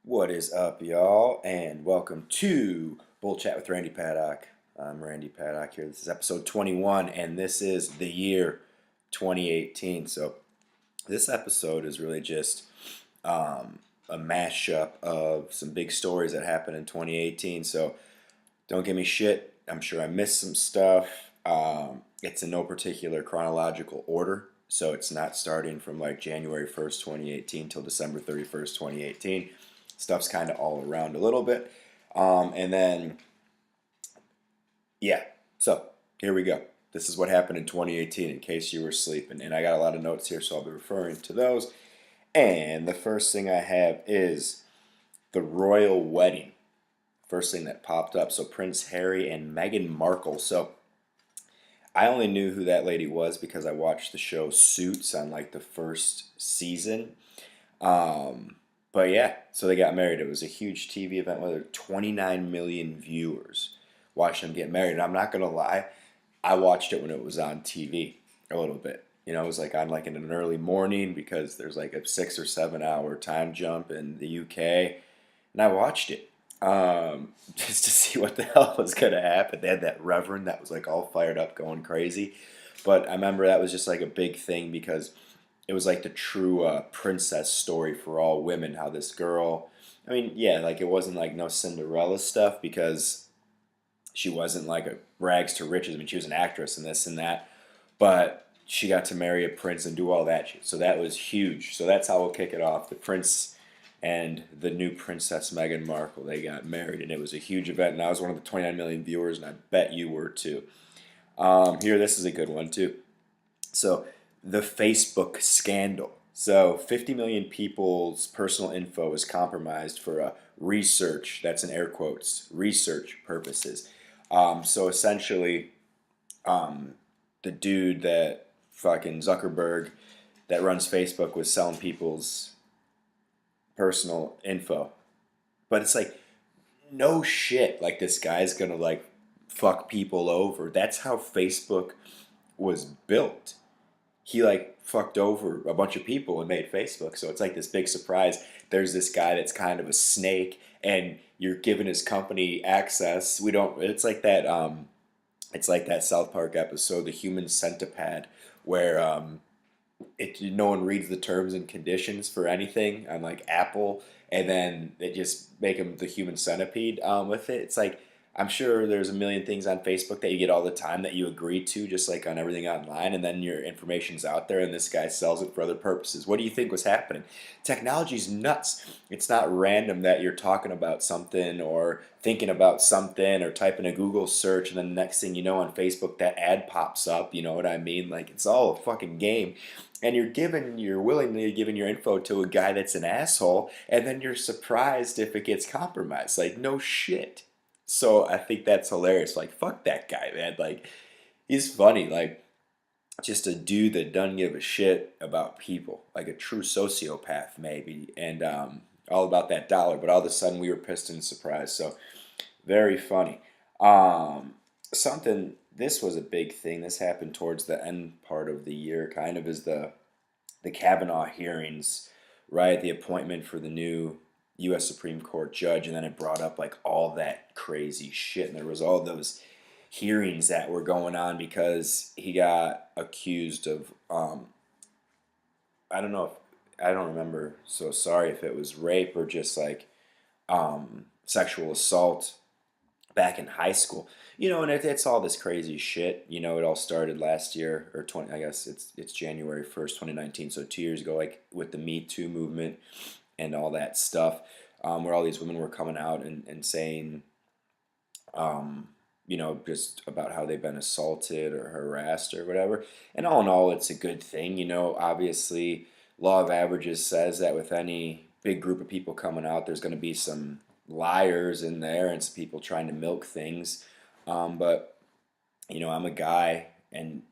What is up, y'all? And welcome to Bull Chat with Randy Paddock. I'm Randy Paddock here. This is episode 21, and this is the year 2018. So, this episode is really just a mashup of some big stories that happened in 2018. So, don't give me shit. I'm sure I missed some stuff. It's in no particular chronological order. So, it's not starting from like January 1st, 2018 till December 31st, 2018. Stuff's kind of all around a little bit. And then, yeah, so here we go. This is what happened in 2018 in case you were sleeping. And I got a lot of notes here, so I'll be referring to those. And the first thing I have is the royal wedding. First thing that popped up. So Prince Harry and Meghan Markle. So I only knew who that lady was because I watched the show Suits on like the first season. But yeah, so they got married. It was a huge TV event with 29 million viewers watching them get married. And I'm not gonna lie, I watched it when it was on TV a little bit. You know, it was like on like in an early morning because there's like a 6 or 7 hour time jump in the UK, and I watched it just to see what the hell was gonna happen. They had that reverend that was like all fired up, going crazy. But I remember that was just like a big thing because it was like the true princess story for all women. How this girl, I mean, yeah, like it wasn't like no Cinderella stuff because she wasn't like a rags to riches. I mean, she was an actress and this and that, but she got to marry a prince and do all that shit. So that was huge. So that's how we'll kick it off. The prince and the new princess Meghan Markle, they got married, and it was a huge event. And I was one of the 29 million viewers, and I bet you were too. Here, this is a good one too. So, the Facebook scandal. So, 50 million people's personal info is compromised for research, that's in air quotes, research purposes. So, essentially, the dude that fucking Zuckerberg that runs Facebook was selling people's personal info. But it's like, no shit. Like, this guy's gonna, like, fuck people over. That's how Facebook was built. He like fucked over a bunch of people and made Facebook. So it's like this big surprise. There's this guy that's kind of a snake, and you're giving his company access. We don't. It's like that. It's like that South Park episode, The Human Centipede, where no one reads the terms and conditions for anything on like Apple, and then they just make them the human centipede with it. It's like I'm sure there's a million things on Facebook that you get all the time that you agree to, just like on everything online, and then your information's out there, and this guy sells it for other purposes. What do you think was happening? Technology's nuts. It's not random that you're talking about something or thinking about something or typing a Google search, and then the next thing you know on Facebook, that ad pops up. You know what I mean? Like it's all a fucking game, and you're willingly giving your info to a guy that's an asshole, and then you're surprised if it gets compromised. Like no shit. So I think that's hilarious. Like fuck that guy, man. Like he's funny. Like just a dude that doesn't give a shit about people, like a true sociopath maybe, and all about that dollar. But all of a sudden we were pissed and surprised. So very funny. Um, something. This was a big thing. This happened towards the end part of the year, kind of, is the Cavanaugh hearings, right? The appointment for the new U.S. Supreme Court judge, and then it brought up like all that crazy shit, and there was all those hearings that were going on because he got accused of I don't know if I don't remember, so sorry if it was rape or just like sexual assault back in high school. You know, and it's all this crazy shit. You know, it all started last year or 20. I guess it's January 1st, 2019. So 2 years ago, like with the Me Too movement and all that stuff, where all these women were coming out and saying, you know, just about how they've been assaulted or harassed or whatever. And all in all, it's a good thing. You know, obviously, law of averages says that with any big group of people coming out, there's going to be some liars in there and some people trying to milk things. But, you know, I'm a guy, and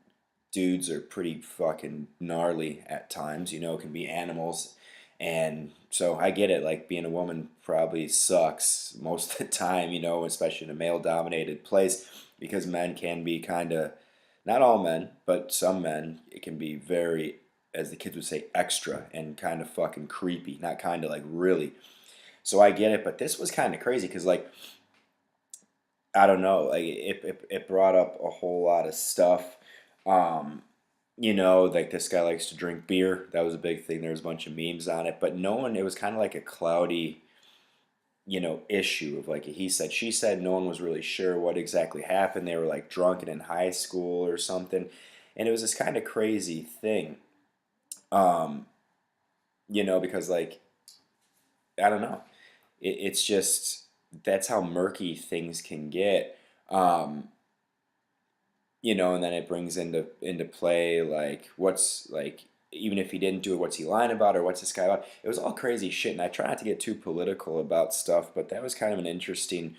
dudes are pretty fucking gnarly at times, you know, can be animals. And so I get it, like being a woman probably sucks most of the time, you know, especially in a male dominated place because men can be kind of, not all men, but some men, it can be very, as the kids would say, extra and kind of fucking creepy. Not kind of, like really. So I get it, but this was kind of crazy because, like, I don't know, like it brought up a whole lot of stuff. Um, like this guy likes to drink beer. That was a big thing. There was a bunch of memes on it, but no one. It was kind of like a cloudy, issue of like a he said, she said. No one was really sure what exactly happened. They were like drunk and in high school or something, and it was this kind of crazy thing. Um, because like I don't know, it's just that's how murky things can get. Um, and then it brings into play like what's like even if he didn't do it, what's he lying about or what's this guy about? It was all crazy shit, and I try not to get too political about stuff, but that was kind of an interesting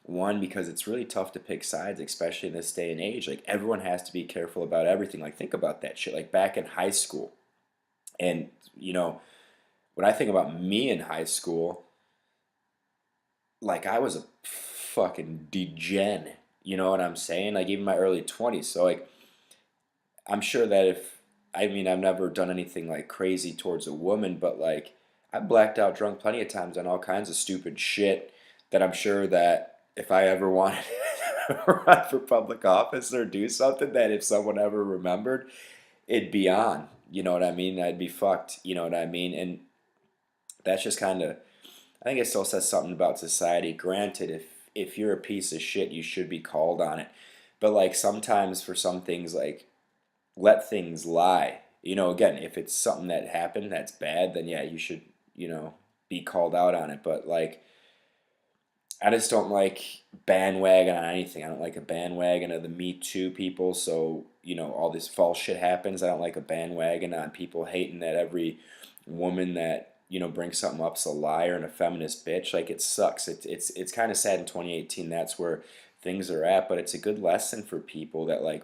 one because it's really tough to pick sides, especially in this day and age. Like everyone has to be careful about everything. Like think about that shit. Like back in high school, and when I think about me in high school, like I was a fucking degen. You know what I'm saying? Like even my early 20s. So like I'm sure that if I mean I've never done anything like crazy towards a woman, but like I blacked out drunk plenty of times on all kinds of stupid shit that I'm sure that if I ever wanted to run for public office or do something that if someone ever remembered, it'd be on. You know what I mean? I'd be fucked. You know what I mean? And that's just kind of I think it still says something about society. Granted, if you're a piece of shit, you should be called on it. But like sometimes for some things like let things lie. Again, if it's something that happened that's bad, then yeah, you should, be called out on it. But like, I just don't like bandwagon on anything. I don't like a bandwagon of the Me Too people. So, all this false shit happens. I don't like a bandwagon on people hating that every woman that, brings something up's a liar and a feminist bitch. Like, it sucks. It's kind of sad in 2018. That's where things are at. But it's a good lesson for people that, like,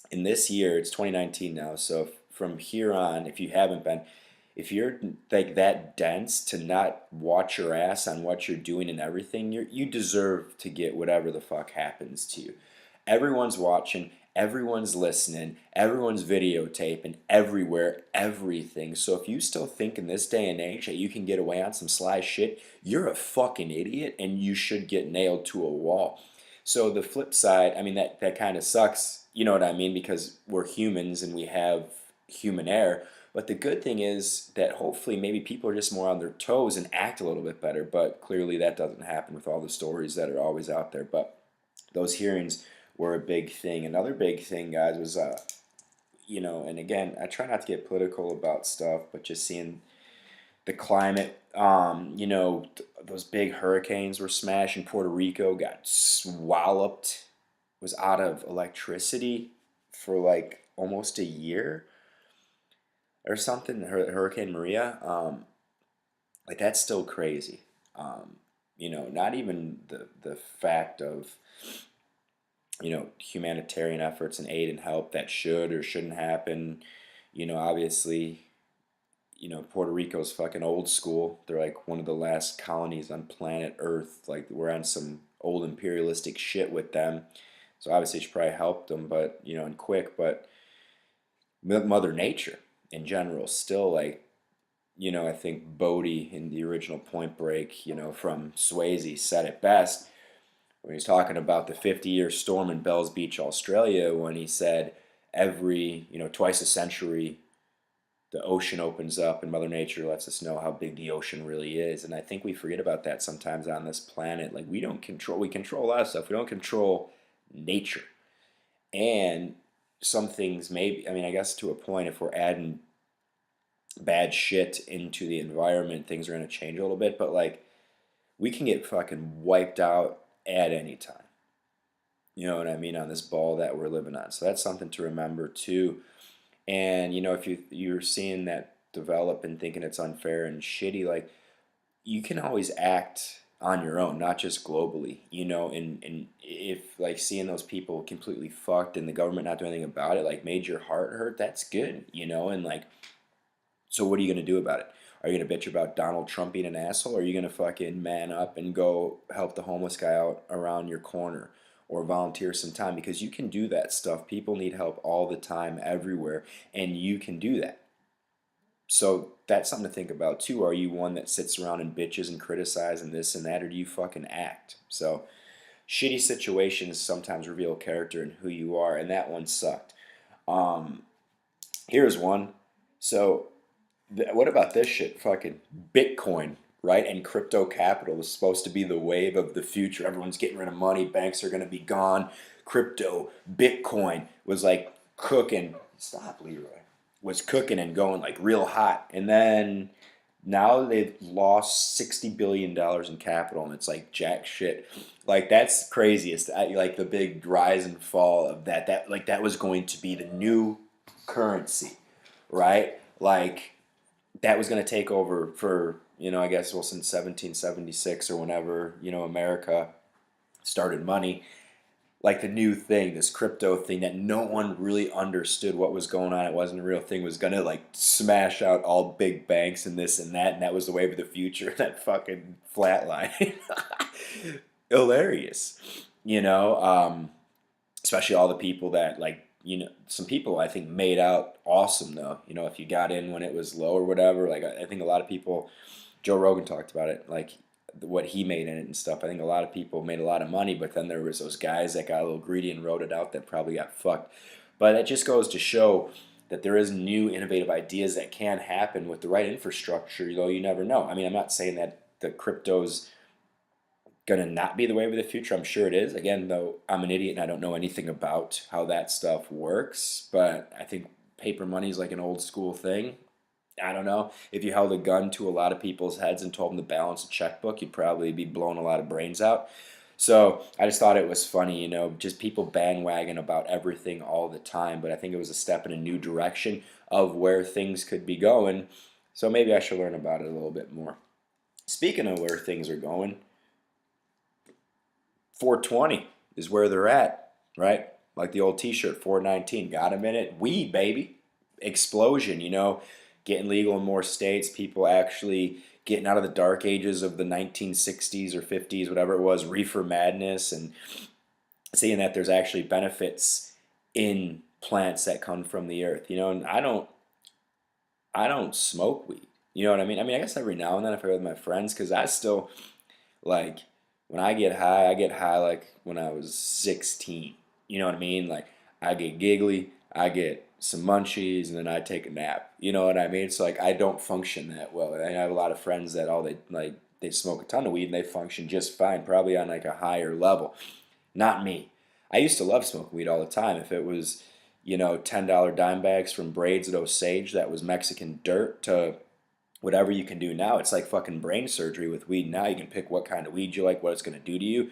in this year, it's 2019 now, so from here on, if you haven't been, if you're like that dense to not watch your ass on what you're doing and everything, you deserve to get whatever the fuck happens to you. Everyone's watching, everyone's listening, everyone's videotaping, everywhere, everything. So if you still think in this day and age that you can get away on some sly shit, you're a fucking idiot and you should get nailed to a wall. So the flip side, I mean that kind of sucks, you know what I mean, because we're humans and we have human error. But the good thing is that hopefully maybe people are just more on their toes and act a little bit better. But clearly that doesn't happen with all the stories that are always out there. But those hearings were a big thing. Another big thing, guys, was and again, I try not to get political about stuff, but just seeing the climate. Those big hurricanes were smashing. Puerto Rico got swallowed, was out of electricity for like almost a year or something. Hurricane Maria, like that's still crazy. Not even the fact of humanitarian efforts and aid and help that should or shouldn't happen. Obviously Puerto Rico's fucking old school. They're like one of the last colonies on planet Earth. Like we're on some old imperialistic shit with them. So obviously you should probably help them, but and quick. But Mother Nature in general still like I think Bourdain in the original Point Break from Swayze said it best when he's talking about the 50-year storm in Bells Beach, Australia, when he said every twice a century the ocean opens up and Mother Nature lets us know how big the ocean really is. And I think we forget about that sometimes on this planet. Like we control a lot of stuff. We don't control nature. And some things maybe, I mean, I guess to a point, if we're adding bad shit into the environment, things are going to change a little bit. But like we can get fucking wiped out at any time. You know what I mean? On this ball that we're living on. So that's something to remember too. And if you're seeing that develop and thinking it's unfair and shitty, like you can always act on your own, not just globally, and if like seeing those people completely fucked and the government not doing anything about it, like made your heart hurt, that's good, and like, so what are you going to do about it? Are you going to bitch about Donald Trump being an asshole? Or are you going to fucking man up and go help the homeless guy out around your corner? Or volunteer some time? Because you can do that stuff. People need help all the time, everywhere. And you can do that. So that's something to think about too. Are you one that sits around and bitches and criticizes and this and that, or do you fucking act? So shitty situations sometimes reveal character and who you are, and that one sucked. Um, Here's one. So what about this shit? Fucking Bitcoin, right? And crypto capital is supposed to be the wave of the future. Everyone's getting rid of money. Banks are going to be gone. Crypto, Bitcoin was like cooking. Stop, Leroy. Was cooking and going like real hot. And then now they've lost $60 billion in capital, and it's like jack shit. Like that's craziest. Like the big rise and fall of that. That was going to be the new currency, right? Like that was going to take over for, I guess, well, since 1776 or whenever, America started money, like the new thing, this crypto thing that no one really understood what was going on. It wasn't a real thing, was going to like smash out all big banks and this and that. And that was the wave of the future. That fucking flatline. Hilarious, especially all the people that like, some people I think made out awesome though. If you got in when it was low or whatever, like I think a lot of people, Joe Rogan talked about it, like what he made in it and stuff. I think a lot of people made a lot of money, but then there was those guys that got a little greedy and wrote it out that probably got fucked. But it just goes to show that there is new innovative ideas that can happen with the right infrastructure, though you never know. I mean, I'm not saying that the crypto's gonna not be the wave of the future. I'm sure it is. Again, though, I'm an idiot and I don't know anything about how that stuff works. But I think paper money is like an old school thing. I don't know. If you held a gun to a lot of people's heads and told them to balance a checkbook, you'd probably be blowing a lot of brains out. So I just thought it was funny, just people bandwagon about everything all the time. But I think it was a step in a new direction of where things could be going. So maybe I should learn about it a little bit more. Speaking of where things are going, 420 is where they're at, right? Like the old t-shirt, 419. Got a minute? Weed, baby. Explosion, getting legal in more states. People actually getting out of the dark ages of the 1960s or 50s, whatever it was, reefer madness, and seeing that there's actually benefits in plants that come from the earth, and I don't smoke weed. You know what I mean? I mean, I guess every now and then if I go with my friends, because I still, like, when I get high like when I was 16. You know what I mean? Like, I get giggly, I get some munchies, and then I take a nap. You know what I mean? So, like, I don't function that well. I have a lot of friends that they smoke a ton of weed and they function just fine, probably on like a higher level. Not me. I used to love smoking weed all the time. If it was, $10 dime bags from Braids at Osage, that was Mexican dirt, to whatever you can do now. It's like fucking brain surgery with weed now. You can pick what kind of weed you like, what it's going to do to you.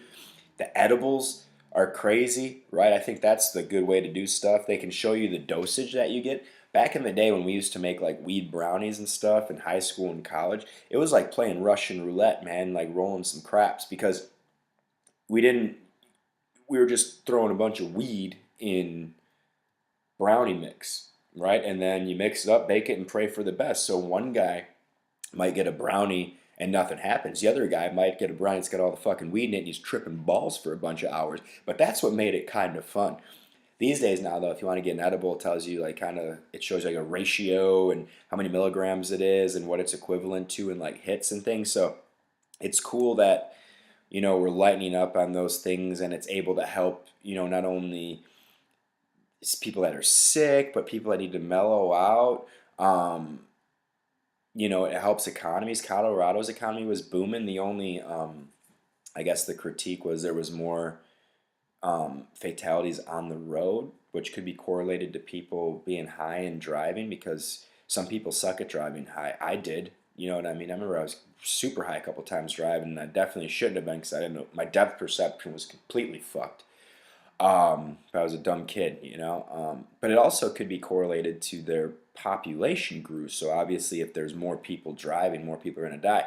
The edibles are crazy, right? I think that's the good way to do stuff. They can show you the dosage that you get. Back in the day when we used to make like weed brownies and stuff in high school and college, it was like playing Russian roulette, man, like rolling some craps, because we didn't, we were just throwing a bunch of weed in brownie mix, right? And then you mix it up, bake it, and pray for the best. So one guy might get a brownie and nothing happens. The other guy might get a brownie that's got all the fucking weed in it and he's tripping balls for a bunch of hours. But that's what made it kind of fun. These days now, though, if you want to get an edible, it tells you like kind of, it shows like a ratio and how many milligrams it is and what it's equivalent to in like hits and things. So it's cool that, we're lightening up on those things, and it's able to help, not only people that are sick, but people that need to mellow out. It helps economies. Colorado's economy was booming. The only, I guess the critique was there was more fatalities on the road, which could be correlated to people being high and driving, because some people suck at driving high. I did. You know what I mean? I remember I was super high a couple times driving, and I definitely shouldn't have been, because I didn't know. My depth perception was completely fucked. I was a dumb kid, but it also could be correlated to their population grew. So obviously, if there's more people driving, more people are going to die.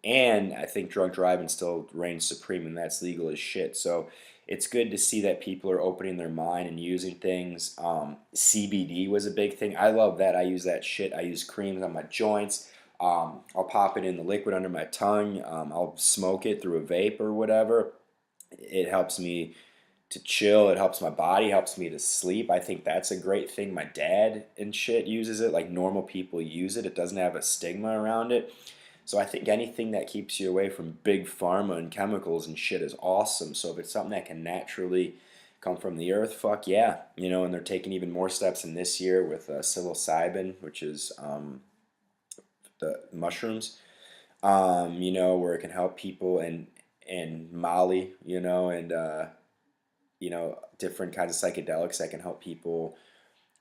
And I think drunk driving still reigns supreme, and that's legal as shit. So it's good to see that people are opening their mind and using things. CBD was a big thing. I love that. I use that shit. I use creams on my joints. I'll pop it in the liquid under my tongue. I'll smoke it through a vape or whatever. It helps me to chill. It helps my body, helps me to sleep. I think that's a great thing. My dad and shit uses it, like normal people use it. It doesn't have a stigma around it. So I think anything that keeps you away from big pharma and chemicals and shit is awesome. So if it's something that can naturally come from the earth, fuck yeah. And they're taking even more steps in this year with psilocybin, which is the mushrooms, where it can help people, and Molly, and different kinds of psychedelics that can help people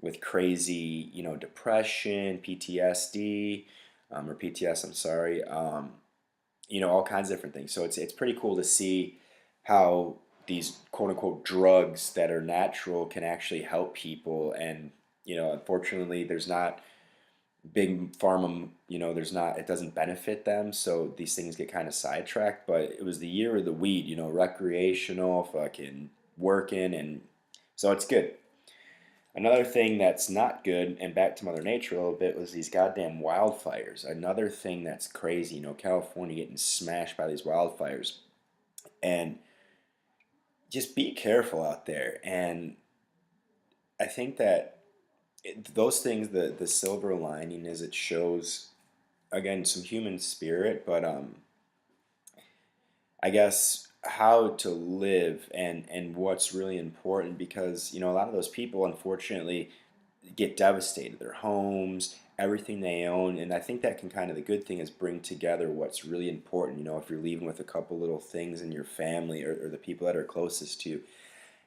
with crazy, depression, PTSD, or PTS, I'm sorry, all kinds of different things. So it's pretty cool to see how these quote unquote drugs that are natural can actually help people. And, unfortunately, there's not big pharma, it doesn't benefit them. So these things get kind of sidetracked. But it was the year of the weed, recreational, fucking working. And so it's good. Another thing that's not good, and back to Mother Nature a little bit, was these goddamn wildfires. Another thing that's crazy, California getting smashed by these wildfires. And just be careful out there. And I think that those things, the silver lining is it shows, again, some human spirit, but I guess how to live and what's really important, because a lot of those people unfortunately get devastated, their homes, everything they own. And I think that can kind of, the good thing is bring together what's really important, if you're leaving with a couple little things in your family, or the people that are closest to you.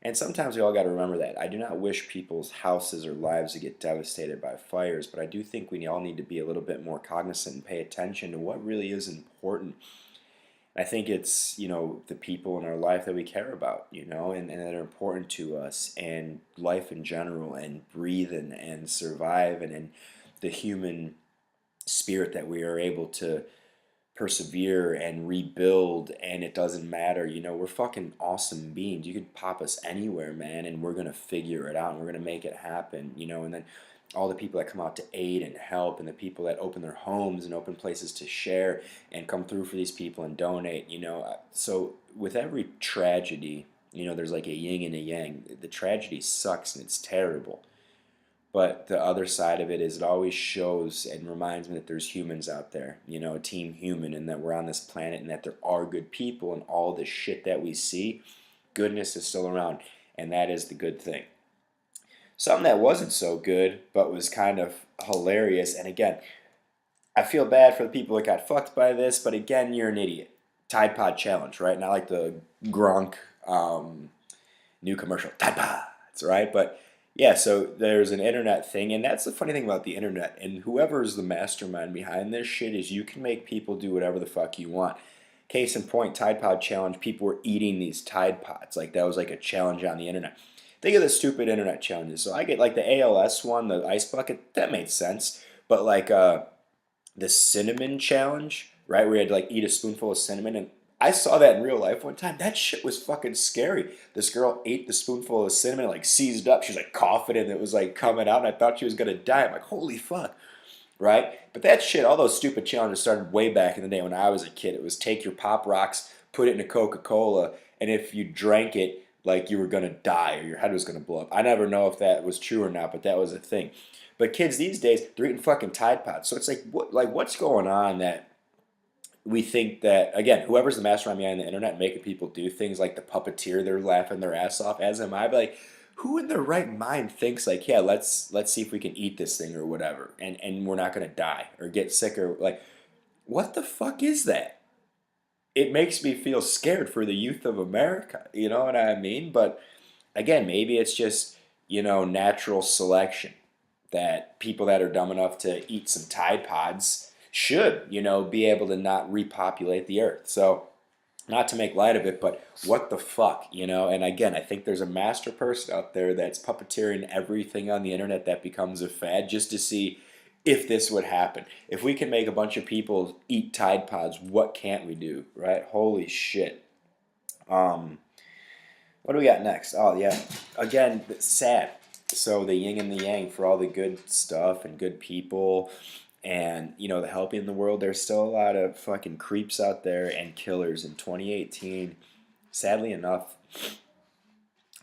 And sometimes we all got to remember that. I do not wish people's houses or lives to get devastated by fires, but I do think we all need to be a little bit more cognizant and pay attention to what really is important. I think it's, the people in our life that we care about, and that are important to us, and life in general, and breathing and surviving, and the human spirit that we are able to persevere and rebuild. And it doesn't matter, we're fucking awesome beings. You could pop us anywhere, man, and we're gonna figure it out, and we're gonna make it happen, and then all the people that come out to aid and help, and the people that open their homes and open places to share and come through for these people and donate, so with every tragedy, there's like a yin and a yang. The tragedy sucks and it's terrible, but the other side of it is it always shows and reminds me that there's humans out there, a team human, and that we're on this planet, and that there are good people, and all the shit that we see, goodness is still around, and that is the good thing. Something that wasn't so good, but was kind of hilarious, and again, I feel bad for the people that got fucked by this, but again, you're an idiot. Tide Pod Challenge, right? Not like the Gronk new commercial, Tide Pods, right? But yeah, so there's an internet thing, and that's the funny thing about the internet, and whoever's the mastermind behind this shit is you can make people do whatever the fuck you want. Case in point, Tide Pod Challenge, people were eating these Tide Pods. Like, that was like a challenge on the internet. Think of the stupid internet challenges. So I get like the ALS one, the ice bucket, that made sense. But like the cinnamon challenge, right, where you had to like eat a spoonful of cinnamon, and I saw that in real life one time. That shit was fucking scary. This girl ate the spoonful of cinnamon and like seized up. She was like coughing and it was like coming out, and I thought she was gonna die. I'm like, holy fuck, right? But that shit, all those stupid challenges started way back in the day when I was a kid. It was take your Pop Rocks, put it in a Coca-Cola, and if you drank it, like you were gonna die or your head was gonna blow up. I never know if that was true or not, but that was a thing. But kids these days, they're eating fucking Tide Pods. So it's like, what's going on that we think that, again, whoever's the mastermind behind the internet making people do things like the puppeteer, they're laughing their ass off, as am I. But like, who in their right mind thinks like, yeah, let's see if we can eat this thing or whatever, and we're not gonna die or get sick, or like, what the fuck is that? It makes me feel scared for the youth of America. You know what I mean? But again, maybe it's just, natural selection, that people that are dumb enough to eat some Tide Pods should, be able to not repopulate the earth. So, not to make light of it, but what the fuck, And again, I think there's a master person out there that's puppeteering everything on the internet that becomes a fad just to see if this would happen. If we can make a bunch of people eat Tide Pods, what can't we do, right? Holy shit. What do we got next? Oh, yeah. Again, sad. So the yin and the yang for all the good stuff and good people and, the helping in the world, there's still a lot of fucking creeps out there and killers in 2018. Sadly enough,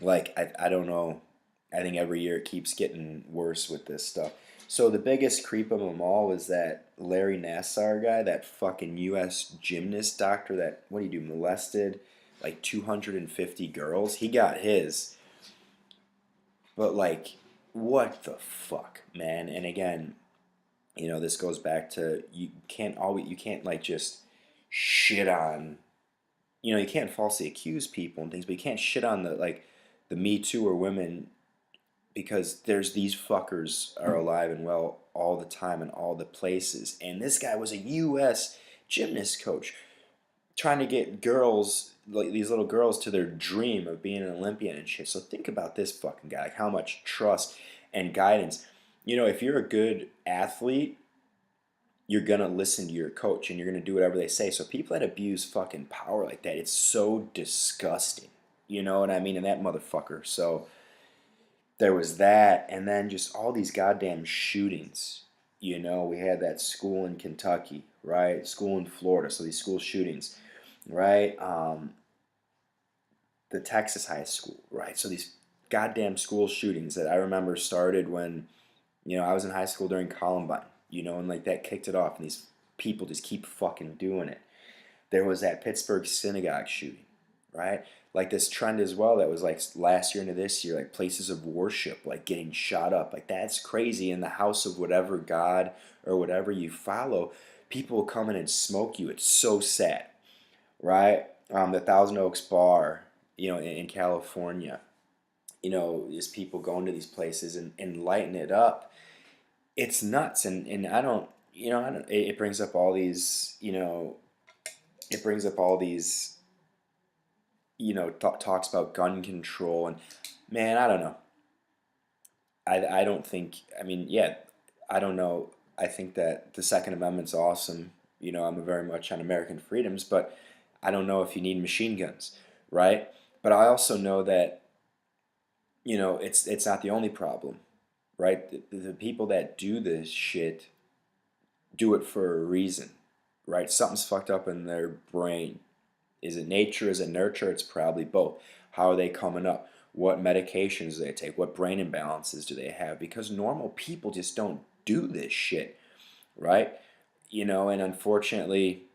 Like, I don't know. I think every year it keeps getting worse with this stuff. So the biggest creep of them all is that Larry Nassar guy, that fucking U.S. gymnast doctor that, what do you do, molested like 250 girls. He got his. But like, what the fuck, man? And again, this goes back to you can't like just shit on, you can't falsely accuse people and things, but you can't shit on the Me Too or women, because there's these fuckers are alive and well all the time in all the places. And this guy was a U.S. gymnast coach trying to get girls, like these little girls, to their dream of being an Olympian and shit. So think about this fucking guy, like how much trust and guidance. If you're a good athlete, you're gonna listen to your coach and you're gonna do whatever they say. So people that abuse fucking power like that, it's so disgusting. You know what I mean? And that motherfucker. So there was that, and then just all these goddamn shootings. We had that school in Kentucky, right? School in Florida. So these school shootings, right? The Texas high school, right? So these goddamn school shootings that I remember started when, I was in high school during Columbine, and like that kicked it off, and these people just keep fucking doing it. There was that Pittsburgh Synagogue shooting, right? Like this trend as well that was like last year into this year, like places of worship, like getting shot up. Like that's crazy. In the house of whatever God or whatever you follow, people will come in and smoke you. It's so sad, right? The Thousand Oaks Bar, in California, is people going to these places and lighting it up. It's nuts. And I don't, it brings up all these, it brings up all these, talks about gun control. And man, I don't know. I don't think, I mean, yeah, I don't know. I think that the Second Amendment's awesome. I'm very much on American freedoms, but I don't know if you need machine guns, right? But I also know that, it's not the only problem, right? The people that do this shit do it for a reason, right? Something's fucked up in their brain. Is it nature? Is it nurture? It's probably both. How are they coming up? What medications do they take? What brain imbalances do they have? Because normal people just don't do this shit, right? And unfortunately,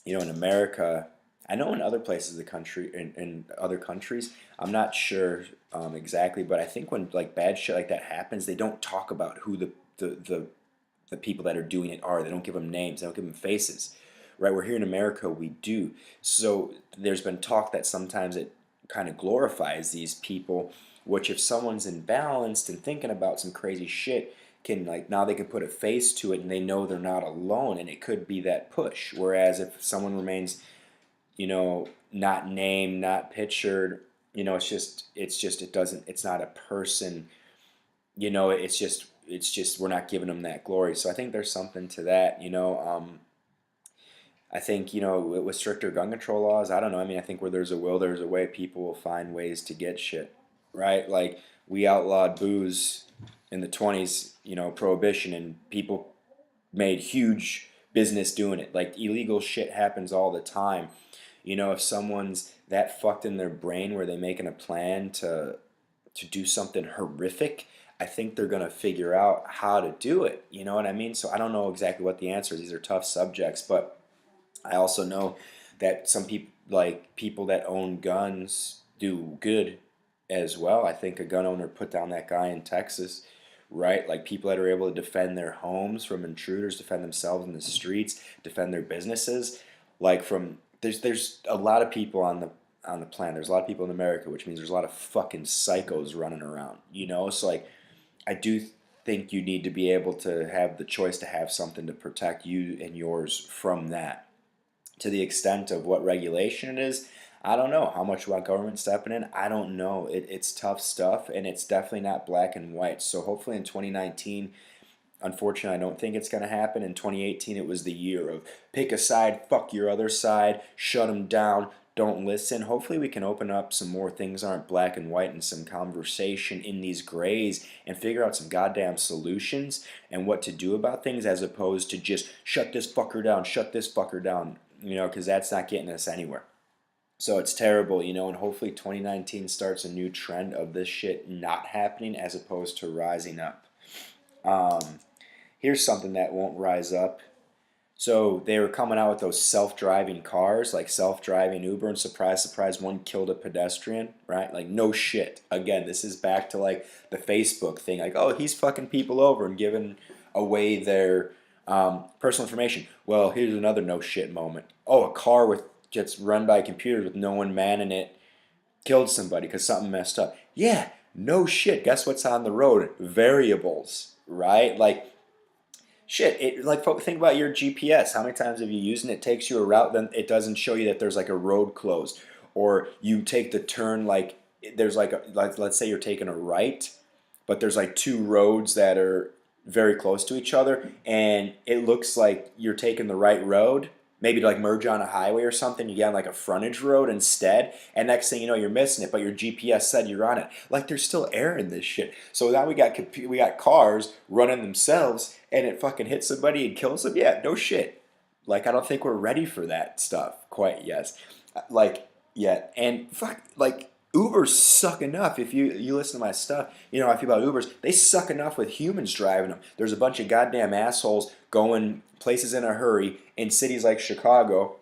in America, I know in other places of the country, in other countries, I'm not sure exactly, but I think when like bad shit like that happens, they don't talk about who the people that are doing it are. They don't give them names. They don't give them faces, right? We're here in America, we do. So there's been talk that sometimes it kind of glorifies these people, which if someone's imbalanced and thinking about some crazy shit, can like now they can put a face to it and they know they're not alone, and it could be that push. Whereas if someone remains, not named, not pictured, it's not a person, it's just we're not giving them that glory. So I think there's something to that. I think, with stricter gun control laws, I don't know. I mean, I think where there's a will, there's a way. People will find ways to get shit, right? Like, we outlawed booze in the 20s, prohibition, and people made huge business doing it. Like, illegal shit happens all the time. If someone's that fucked in their brain where they're making a plan to do something horrific, I think they're going to figure out how to do it. You know what I mean? So I don't know exactly what the answer is. These are tough subjects, but I also know that some people, like people that own guns, do good as well. I think a gun owner put down that guy in Texas, right? Like people that are able to defend their homes from intruders, defend themselves in the streets, defend their businesses. Like there's a lot of people on the planet. There's a lot of people in America, which means there's a lot of fucking psychos running around. So like I do think you need to be able to have the choice to have something to protect you and yours from that. To the extent of what regulation it is, I don't know. How much about government stepping in? I don't know. It's tough stuff, and it's definitely not black and white. So hopefully in 2019, unfortunately, I don't think it's going to happen. In 2018, it was the year of pick a side, fuck your other side, shut them down, don't listen. Hopefully we can open up some more things aren't black and white and some conversation in these grays and figure out some goddamn solutions and what to do about things, as opposed to just shut this fucker down, because that's not getting us anywhere. So it's terrible, you know, and hopefully 2019 starts a new trend of this shit not happening as opposed to rising up. Um, Here's something that won't rise up. So they were coming out with those self-driving cars, like self-driving Uber, and surprise, surprise, one killed a pedestrian, right? Like, no shit. Again, this is back to like the Facebook thing, like, oh, he's fucking people over and giving away their personal information. Well, here's another no shit moment. Oh, a car with gets run by computers with no one manning it killed somebody because something messed up. Yeah, no shit. Guess what's on the road? Variables, right? Like, shit, like think about your GPS. How many times have you used it? It takes you a route, then it doesn't show you that there's like a road closed, or you take the turn like there's like let's say you're taking a right, but there's like two roads that are very close to each other, and it looks like you're taking the right road. Maybe to like merge on a highway or something, you get on like a frontage road instead, and next thing you know, you're missing it. But your GPS said you're on it. Like there's still air in this shit. So now we got cars running themselves, and it fucking hits somebody and kills them. Yeah, no shit. Like I don't think we're ready for that stuff quite yet. Like yet, and fuck, like Ubers suck enough. If you listen to my stuff, you know I feel about Ubers. They suck enough with humans driving them. There's a bunch of goddamn assholes going places in a hurry in cities like Chicago.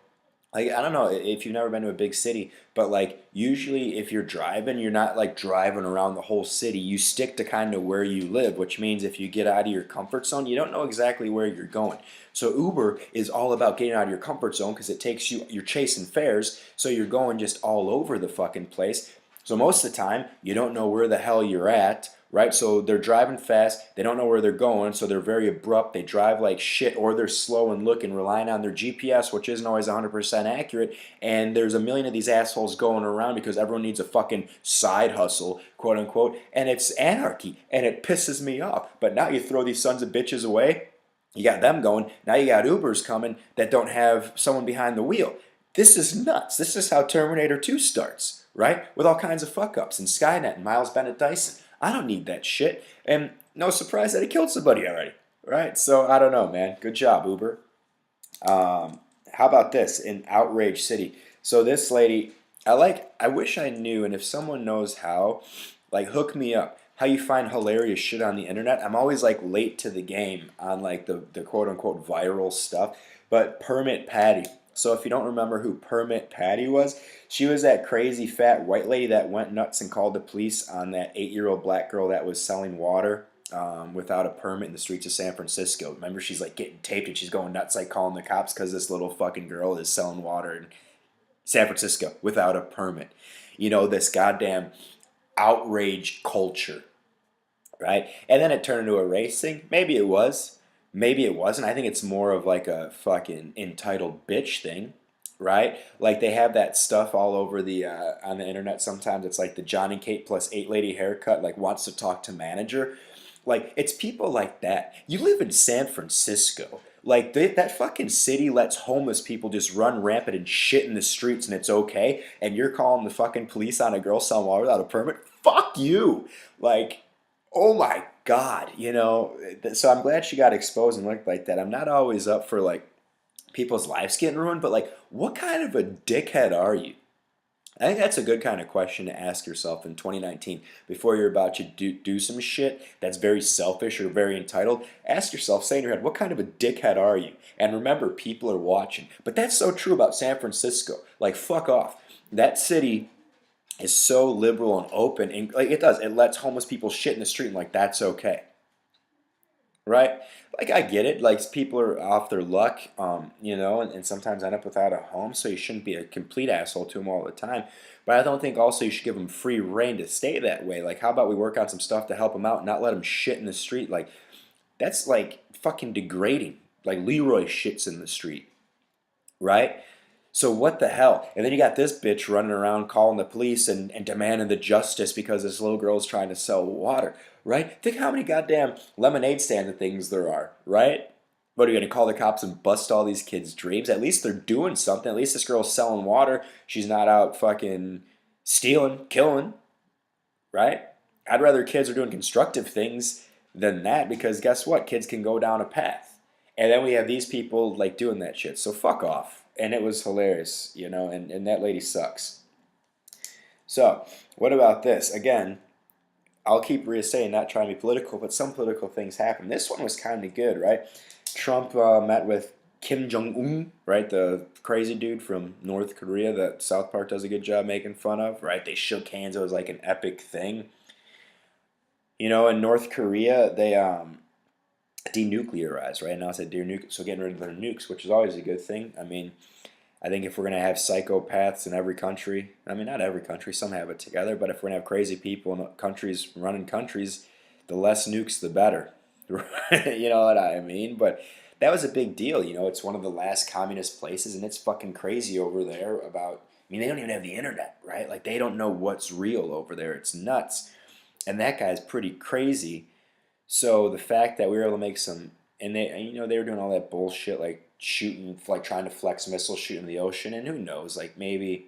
Like I don't know if you've never been to a big city, but like usually if you're driving, you're not like driving around the whole city. You stick to kind of where you live, which means if you get out of your comfort zone, you don't know exactly where you're going. So Uber is all about getting out of your comfort zone because it takes you're chasing fares, so you're going just all over the fucking place. So most of the time, you don't know where the hell you're at, right? So they're driving fast, they don't know where they're going, so they're very abrupt, they drive like shit, or they're slow and looking, relying on their GPS, which isn't always 100% accurate, and there's a million of these assholes going around because everyone needs a fucking side hustle, quote unquote, and it's anarchy, and it pisses me off. But now you throw these sons of bitches away, you got them going, now you got Ubers coming that don't have someone behind the wheel. This is nuts. This is how Terminator 2 starts, right? With all kinds of fuck-ups and Skynet and Miles Bennett Dyson. I don't need that shit. And no surprise that he killed somebody already, right? So I don't know, man. Good job, Uber. How about this in Outrage City? So this lady, I wish I knew, and if someone knows how, like hook me up. How you find hilarious shit on the internet. I'm always like late to the game on like the quote unquote viral stuff. But Permit Patty. So if you don't remember who Permit Patty was, she was that crazy fat white lady that went nuts and called the police on that 8-year-old black girl that was selling water without a permit in the streets of San Francisco. Remember, she's like getting taped and she's going nuts, like calling the cops because this little fucking girl is selling water in San Francisco without a permit. You know, this goddamn outrage culture, right? And then it turned into a race thing. Maybe it was. Maybe it wasn't. I think it's more of like a fucking entitled bitch thing, right? Like they have that stuff all over the on the internet. Sometimes it's like the John and Kate plus 8 lady haircut. Like wants to talk to manager. Like it's people like that. You live in San Francisco. Like that fucking city lets homeless people just run rampant and shit in the streets and it's okay. And you're calling the fucking police on a girl selling water without a permit? Fuck you. Like, oh my God, you know. So I'm glad she got exposed and looked like that. I'm not always up for like people's lives getting ruined, but like, what kind of a dickhead are you? I think that's a good kind of question to ask yourself in 2019 before you're about to do some shit that's very selfish or very entitled. Ask yourself, say in your head, what kind of a dickhead are you? And remember, people are watching. But that's so true about San Francisco. Like, fuck off. That city is so liberal and open, and like it lets homeless people shit in the street, and like that's okay, right? Like I get it, like people are off their luck, you know, and sometimes end up without a home, so you shouldn't be a complete asshole to them all the time. But I don't think also you should give them free reign to stay that way. Like, how about we work on some stuff to help them out, not let them shit in the street? Like, that's like fucking degrading. Like Leroy shits in the street, right? So what the hell? And then you got this bitch running around calling the police and demanding the justice because this little girl is trying to sell water, right? Think how many goddamn lemonade stand and things there are, right? What, are you going to call the cops and bust all these kids' dreams? At least they're doing something. At least this girl's selling water. She's not out fucking stealing, killing, right? I'd rather kids are doing constructive things than that because guess what? Kids can go down a path. And then we have these people like doing that shit. So fuck off. and it was hilarious, and that lady sucks. So, what about this? Again, I'll keep saying, not trying to be political, but some political things happen. This one was kind of good, right? Trump met with Kim Jong-un, right? The crazy dude from North Korea that South Park does a good job making fun of, right? They shook hands. It was like an epic thing. In North Korea, they denuclearized, right? Now it's so getting rid of their nukes, which is always a good thing. I mean, I think if we're going to have psychopaths in every country, I mean, not every country, some have it together, but if we're going to have crazy people in countries running countries, the less nukes, the better. You know what I mean? But that was a big deal. It's one of the last communist places, and it's fucking crazy over there about, I mean, they don't even have the internet, right? Like, they don't know what's real over there. It's nuts. And that guy's pretty crazy. So the fact that we were able to make some, and they were doing all that bullshit, like shooting, like trying to flex missiles, shooting in the ocean, and who knows, like maybe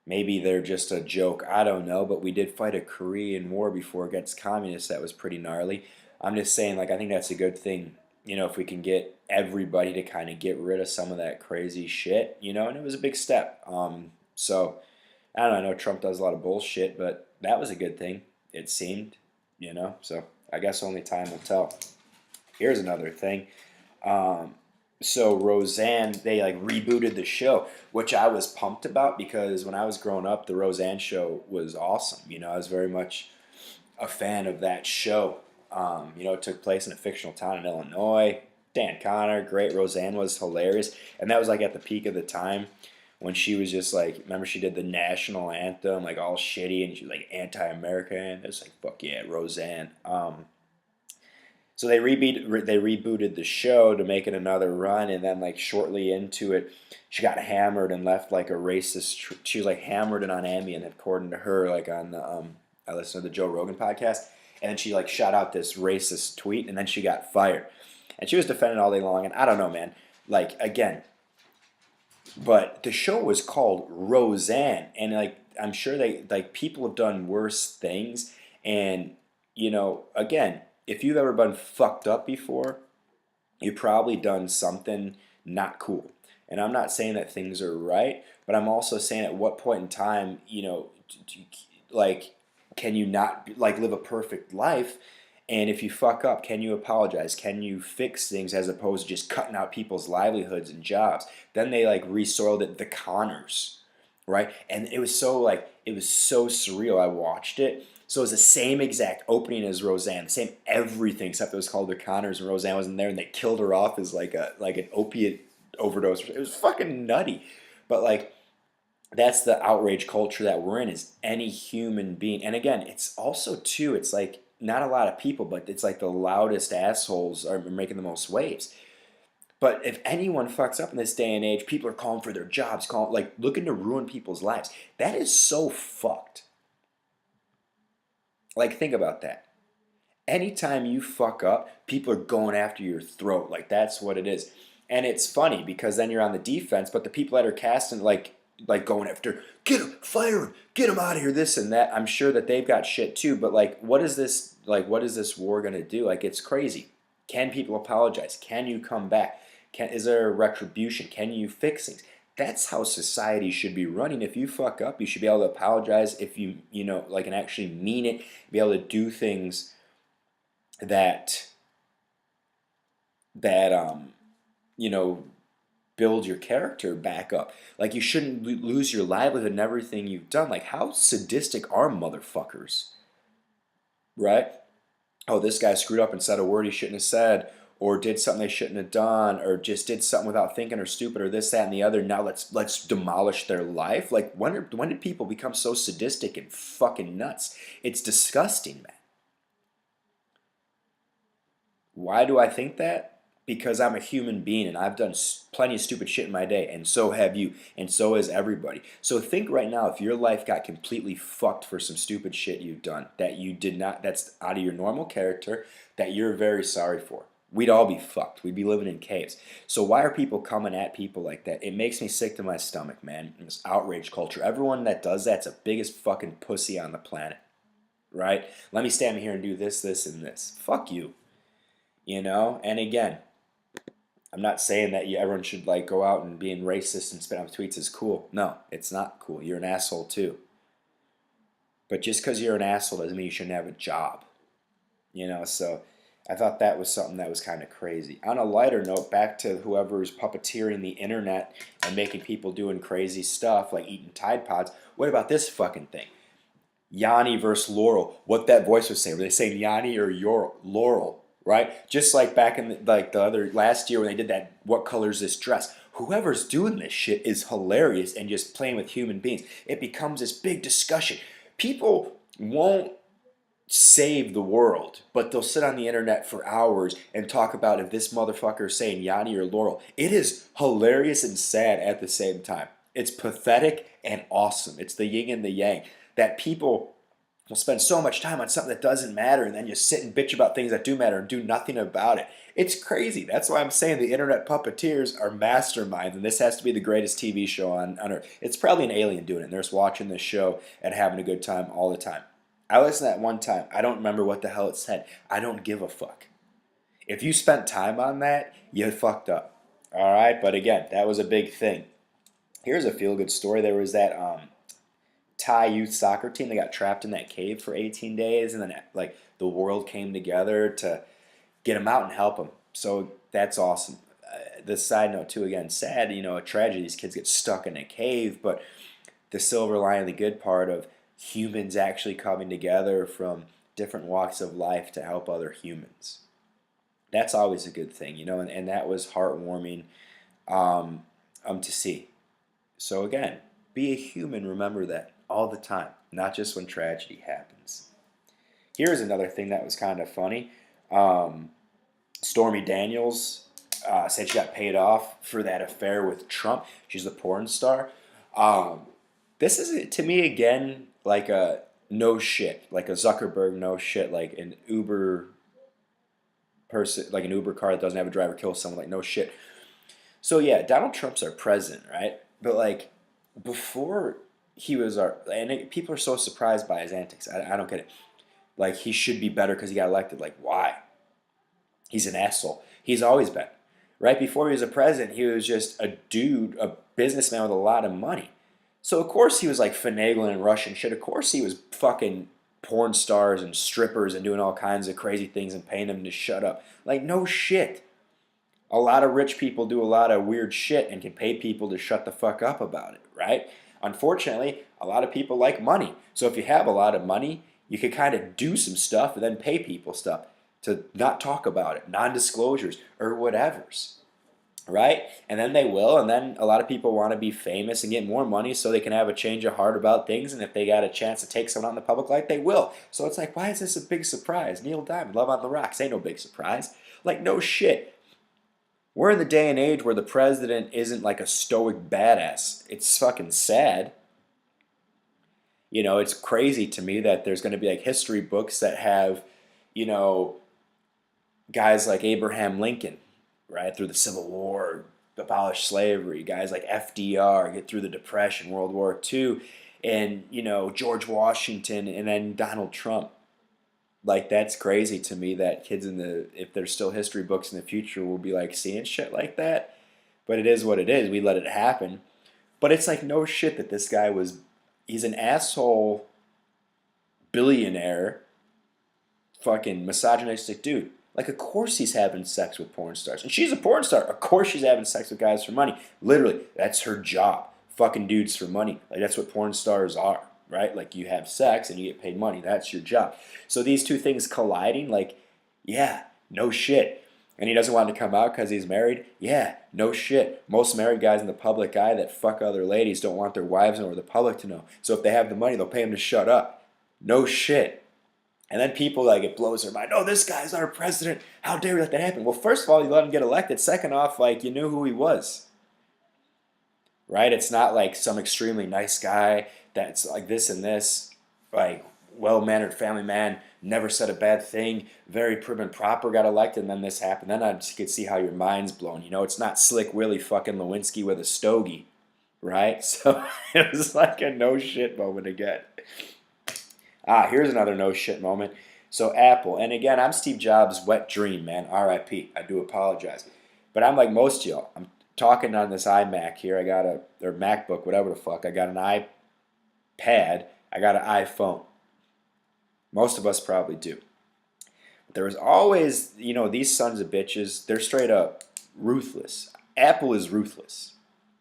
they're just a joke. I don't know, but we did fight a Korean War before against communists. That was pretty gnarly. I'm just saying, like, I think that's a good thing, if we can get everybody to kind of get rid of some of that crazy shit, and it was a big step. So, I don't know, I know Trump does a lot of bullshit, but that was a good thing, it seemed, so I guess only time will tell. Here's another thing. So Roseanne, they like rebooted the show, which I was pumped about because when I was growing up, the Roseanne show was awesome. I was very much a fan of that show. It took place in a fictional town in Illinois. Dan Connor, great. Roseanne was hilarious. And that was like at the peak of the time when she was just like, remember she did the national anthem, like all shitty, and she was like anti-American. It was like, fuck yeah, Roseanne. So they rebooted the show to make it another run, and then like shortly into it, she got hammered and left like a racist. She was like hammered and on Ambien, according to her, like on the I listened to the Joe Rogan podcast, and then she like shot out this racist tweet, and then she got fired, and she was defending all day long, and I don't know, man, like again, but the show was called Roseanne, and like I'm sure they like people have done worse things, and again, if you've ever been fucked up before, you've probably done something not cool. And I'm not saying that things are right, but I'm also saying at what point in time, like, can you not like live a perfect life? And if you fuck up, can you apologize? Can you fix things as opposed to just cutting out people's livelihoods and jobs? Then they like resoiled it, the Connors, right? And it was so surreal. I watched it. So it was the same exact opening as Roseanne, the same everything, except it was called The Connors, and Roseanne wasn't there, and they killed her off as like an opiate overdose. It was fucking nutty, but like that's the outrage culture that we're in. Is any human being, and again, it's also too. It's like not a lot of people, but it's like the loudest assholes are making the most waves. But if anyone fucks up in this day and age, people are calling for their jobs, looking to ruin people's lives. That is so fucked. Like, think about that. Anytime you fuck up, people are going after your throat. Like, that's what it is. And it's funny because then you're on the defense, but the people that are casting, like going after, get him, fire him, get him out of here, this and that, I'm sure that they've got shit too. But, like, what is this war going to do? Like, it's crazy. Can people apologize? Can you come back? Is there a retribution? Can you fix things? That's how society should be running. If you fuck up, you should be able to apologize. If you and actually mean it, be able to do things that build your character back up. Like, you shouldn't lose your livelihood and everything you've done. Like, how sadistic are motherfuckers, right? Oh, this guy screwed up and said a word he shouldn't have said, or did something they shouldn't have done, or just did something without thinking, or stupid, or this, that, and the other. Now let's demolish their life. Like, when did people become so sadistic and fucking nuts? It's disgusting, man. Why do I think that? Because I'm a human being and I've done plenty of stupid shit in my day, and so have you, and so has everybody. So think right now, if your life got completely fucked for some stupid shit you've done that you did not, that's out of your normal character, that you're very sorry for. We'd all be fucked. We'd be living in caves. So why are people coming at people like that? It makes me sick to my stomach, man. This outrage culture. Everyone that does that's the biggest fucking pussy on the planet, right? Let me stand here and do this, this, and this. Fuck you. And again, I'm not saying that everyone should like go out and being racist and spit on tweets is cool. No, it's not cool. You're an asshole too. But just because you're an asshole doesn't mean you shouldn't have a job. So I thought that was something that was kind of crazy. On a lighter note, back to whoever's puppeteering the internet and making people doing crazy stuff like eating Tide Pods. What about this fucking thing? Yanni versus Laurel. What that voice was saying. Were they saying Yanni or Laurel? Right? Just like back in the other last year when they did that, what color's this dress? Whoever's doing this shit is hilarious and just playing with human beings. It becomes this big discussion. People won't save the world, but they'll sit on the internet for hours and talk about if this motherfucker is saying Yanni or Laurel. It is hilarious and sad at the same time. It's pathetic and awesome. It's the yin and the yang. That people will spend so much time on something that doesn't matter and then just sit and bitch about things that do matter and do nothing about it. It's crazy. That's why I'm saying the internet puppeteers are masterminds, and this has to be the greatest TV show on Earth. It's probably an alien doing it, and they're just watching this show and having a good time all the time. I listened to that one time. I don't remember what the hell it said. I don't give a fuck. If you spent time on that, you fucked up. All right? But again, that was a big thing. Here's a feel-good story. There was that Thai youth soccer team. They got trapped in that cave for 18 days, and then like the world came together to get them out and help them. So that's awesome. The side note too, again, sad, a tragedy. These kids get stuck in a cave, but the silver lining, the good part of humans actually coming together from different walks of life to help other humans. That's always a good thing, and that was heartwarming to see. So again, be a human, remember that all the time, not just when tragedy happens. Here's another thing that was kind of funny. Stormy Daniels said she got paid off for that affair with Trump. She's a porn star. This is, to me, again, like a no shit, like a Zuckerberg no shit, like an Uber person, like an Uber car that doesn't have a driver kills someone, like no shit. So yeah, Donald Trump's our president, right? But like before he was people are so surprised by his antics. I don't get it. Like he should be better because he got elected. Like why? He's an asshole. He's always been. Right before he was a president, he was just a dude, a businessman with a lot of money. So of course he was like finagling and rushing shit. Of course he was fucking porn stars and strippers and doing all kinds of crazy things and paying them to shut up. Like no shit. A lot of rich people do a lot of weird shit and can pay people to shut the fuck up about it, right? Unfortunately, a lot of people like money. So if you have a lot of money, you can kind of do some stuff and then pay people stuff to not talk about it, non-disclosures or whatevers. Right? And then they will, and then a lot of people want to be famous and get more money so they can have a change of heart about things, and if they got a chance to take someone out in the public light, they will. So it's like, why is this a big surprise? Neil Diamond, Love on the Rocks, ain't no big surprise. Like, no shit. We're in the day and age where the president isn't like a stoic badass. It's fucking sad. It's crazy to me that there's going to be like history books that have, guys like Abraham Lincoln, right, through the Civil War, abolish slavery, guys like FDR get through the Depression, World War II, and, George Washington, and then Donald Trump. Like, that's crazy to me that kids if there's still history books in the future, will be like seeing shit like that. But it is what it is. We let it happen. But it's like no shit that this guy he's an asshole billionaire, fucking misogynistic dude. Like, of course he's having sex with porn stars. And she's a porn star. Of course she's having sex with guys for money. Literally, that's her job. Fucking dudes for money. Like, that's what porn stars are, right? Like, you have sex and you get paid money. That's your job. So these two things colliding, like, yeah, no shit. And he doesn't want to come out because he's married? Yeah, no shit. Most married guys in the public eye that fuck other ladies don't want their wives or the public to know. So if they have the money, they'll pay them to shut up. No shit. And then people, like, it blows their mind. Oh, this guy's our president. How dare we let that happen? Well, first of all, you let him get elected. Second off, like, you knew who he was. Right? It's not like some extremely nice guy that's like this and this, like, well-mannered family man, never said a bad thing, very prim and proper, got elected, and then this happened. Then I could see how your mind's blown. It's not Slick Willie fucking Lewinsky with a stogie. Right? So it was like a no-shit moment again. Here's another no shit moment. So Apple, and again, I'm Steve Jobs' wet dream, man. R.I.P. I do apologize. But I'm like most of y'all. I'm talking on this iMac here. Or MacBook, whatever the fuck. I got an iPad. I got an iPhone. Most of us probably do. But there was always, these sons of bitches, they're straight up ruthless. Apple is ruthless,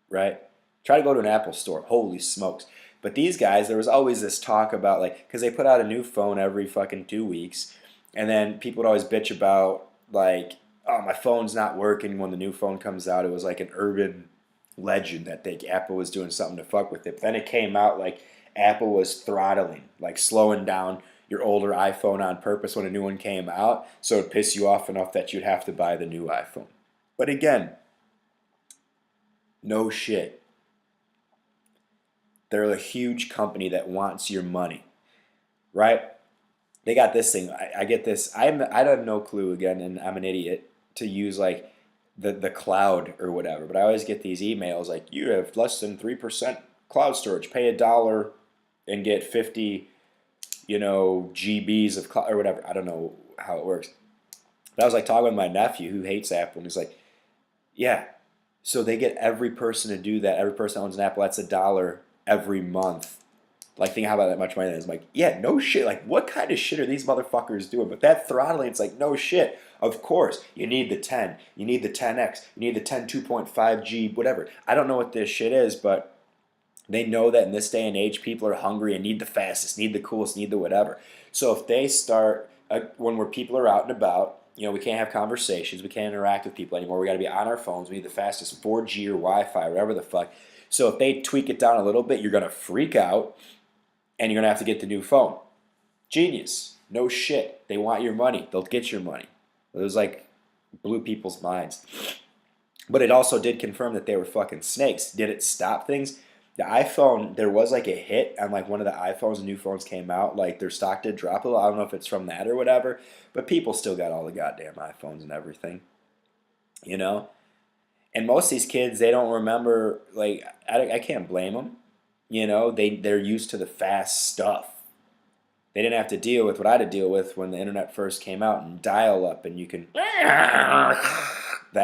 right? Try to go to an Apple store. Holy smokes. But these guys, there was always this talk about, like, because they put out a new phone every fucking 2 weeks. And then people would always bitch about, like, oh, my phone's not working when the new phone comes out. It was like an urban legend that Apple was doing something to fuck with it. But then it came out like Apple was throttling, like slowing down your older iPhone on purpose when a new one came out, so it'd piss you off enough that you'd have to buy the new iPhone. But again, no shit. They're a huge company that wants your money, right? They got this thing. I get this. I have no clue again, and I'm an idiot to use like the cloud or whatever. But I always get these emails like, you have less than 3% cloud storage. Pay $1 and get 50, GBs of cloud or whatever. I don't know how it works. But I was like talking with my nephew who hates Apple, and he's like, yeah. So they get every person to do that. Every person that owns an Apple, that's $1 every month. Like, think how about that much money that is. I'm like, yeah, no shit. Like, what kind of shit are these motherfuckers doing? But that throttling, it's like, no shit. Of course, you need the 10. You need the 10X. You need the 10 2.5G, whatever. I don't know what this shit is, but they know that in this day and age, people are hungry and need the fastest, need the coolest, need the whatever. So if they start, when people are out and about, we can't have conversations. We can't interact with people anymore. We got to be on our phones. We need the fastest 4G or Wi-Fi, whatever the fuck. So if they tweak it down a little bit, you're going to freak out. And you're going to have to get the new phone. Genius. No shit. They want your money. They'll get your money. It was like blew people's minds. But it also did confirm that they were fucking snakes. Did it stop things? The iPhone, there was like a hit on like one of the iPhones and new phones came out. Like their stock did drop a little. I don't know if it's from that or whatever. But people still got all the goddamn iPhones and everything. And most of these kids, they don't remember, like, I can't blame them. They're used to the fast stuff. They didn't have to deal with what I had to deal with when the internet first came out and dial up and you can that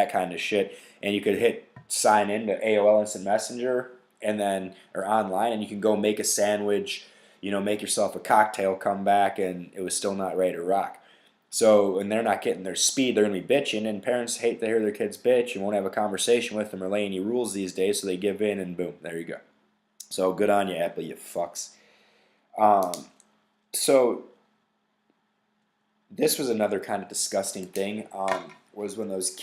kind of shit. And you could hit sign in to AOL Instant Messenger or online, and you can go make a sandwich, make yourself a cocktail, come back, and it was still not ready to rock. So, and they're not getting their speed, they're going to be bitching, and parents hate to hear their kids bitch and won't have a conversation with them or lay any rules these days, so they give in and boom, there you go. So good on you, Apple, you fucks. So this was another kind of disgusting thing. Was when those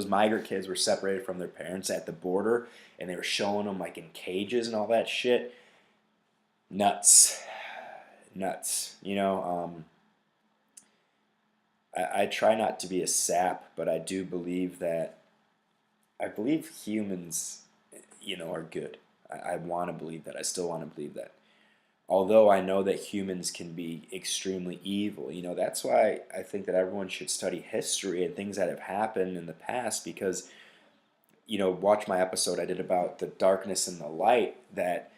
migrant kids were separated from their parents at the border, and they were showing them like in cages and all that shit. Nuts. I try not to be a sap, but I do believe I believe humans, are good. I want to believe that. I still want to believe that. Although I know that humans can be extremely evil. That's why I think that everyone should study history and things that have happened in the past because, watch my episode I did about the darkness and the light that,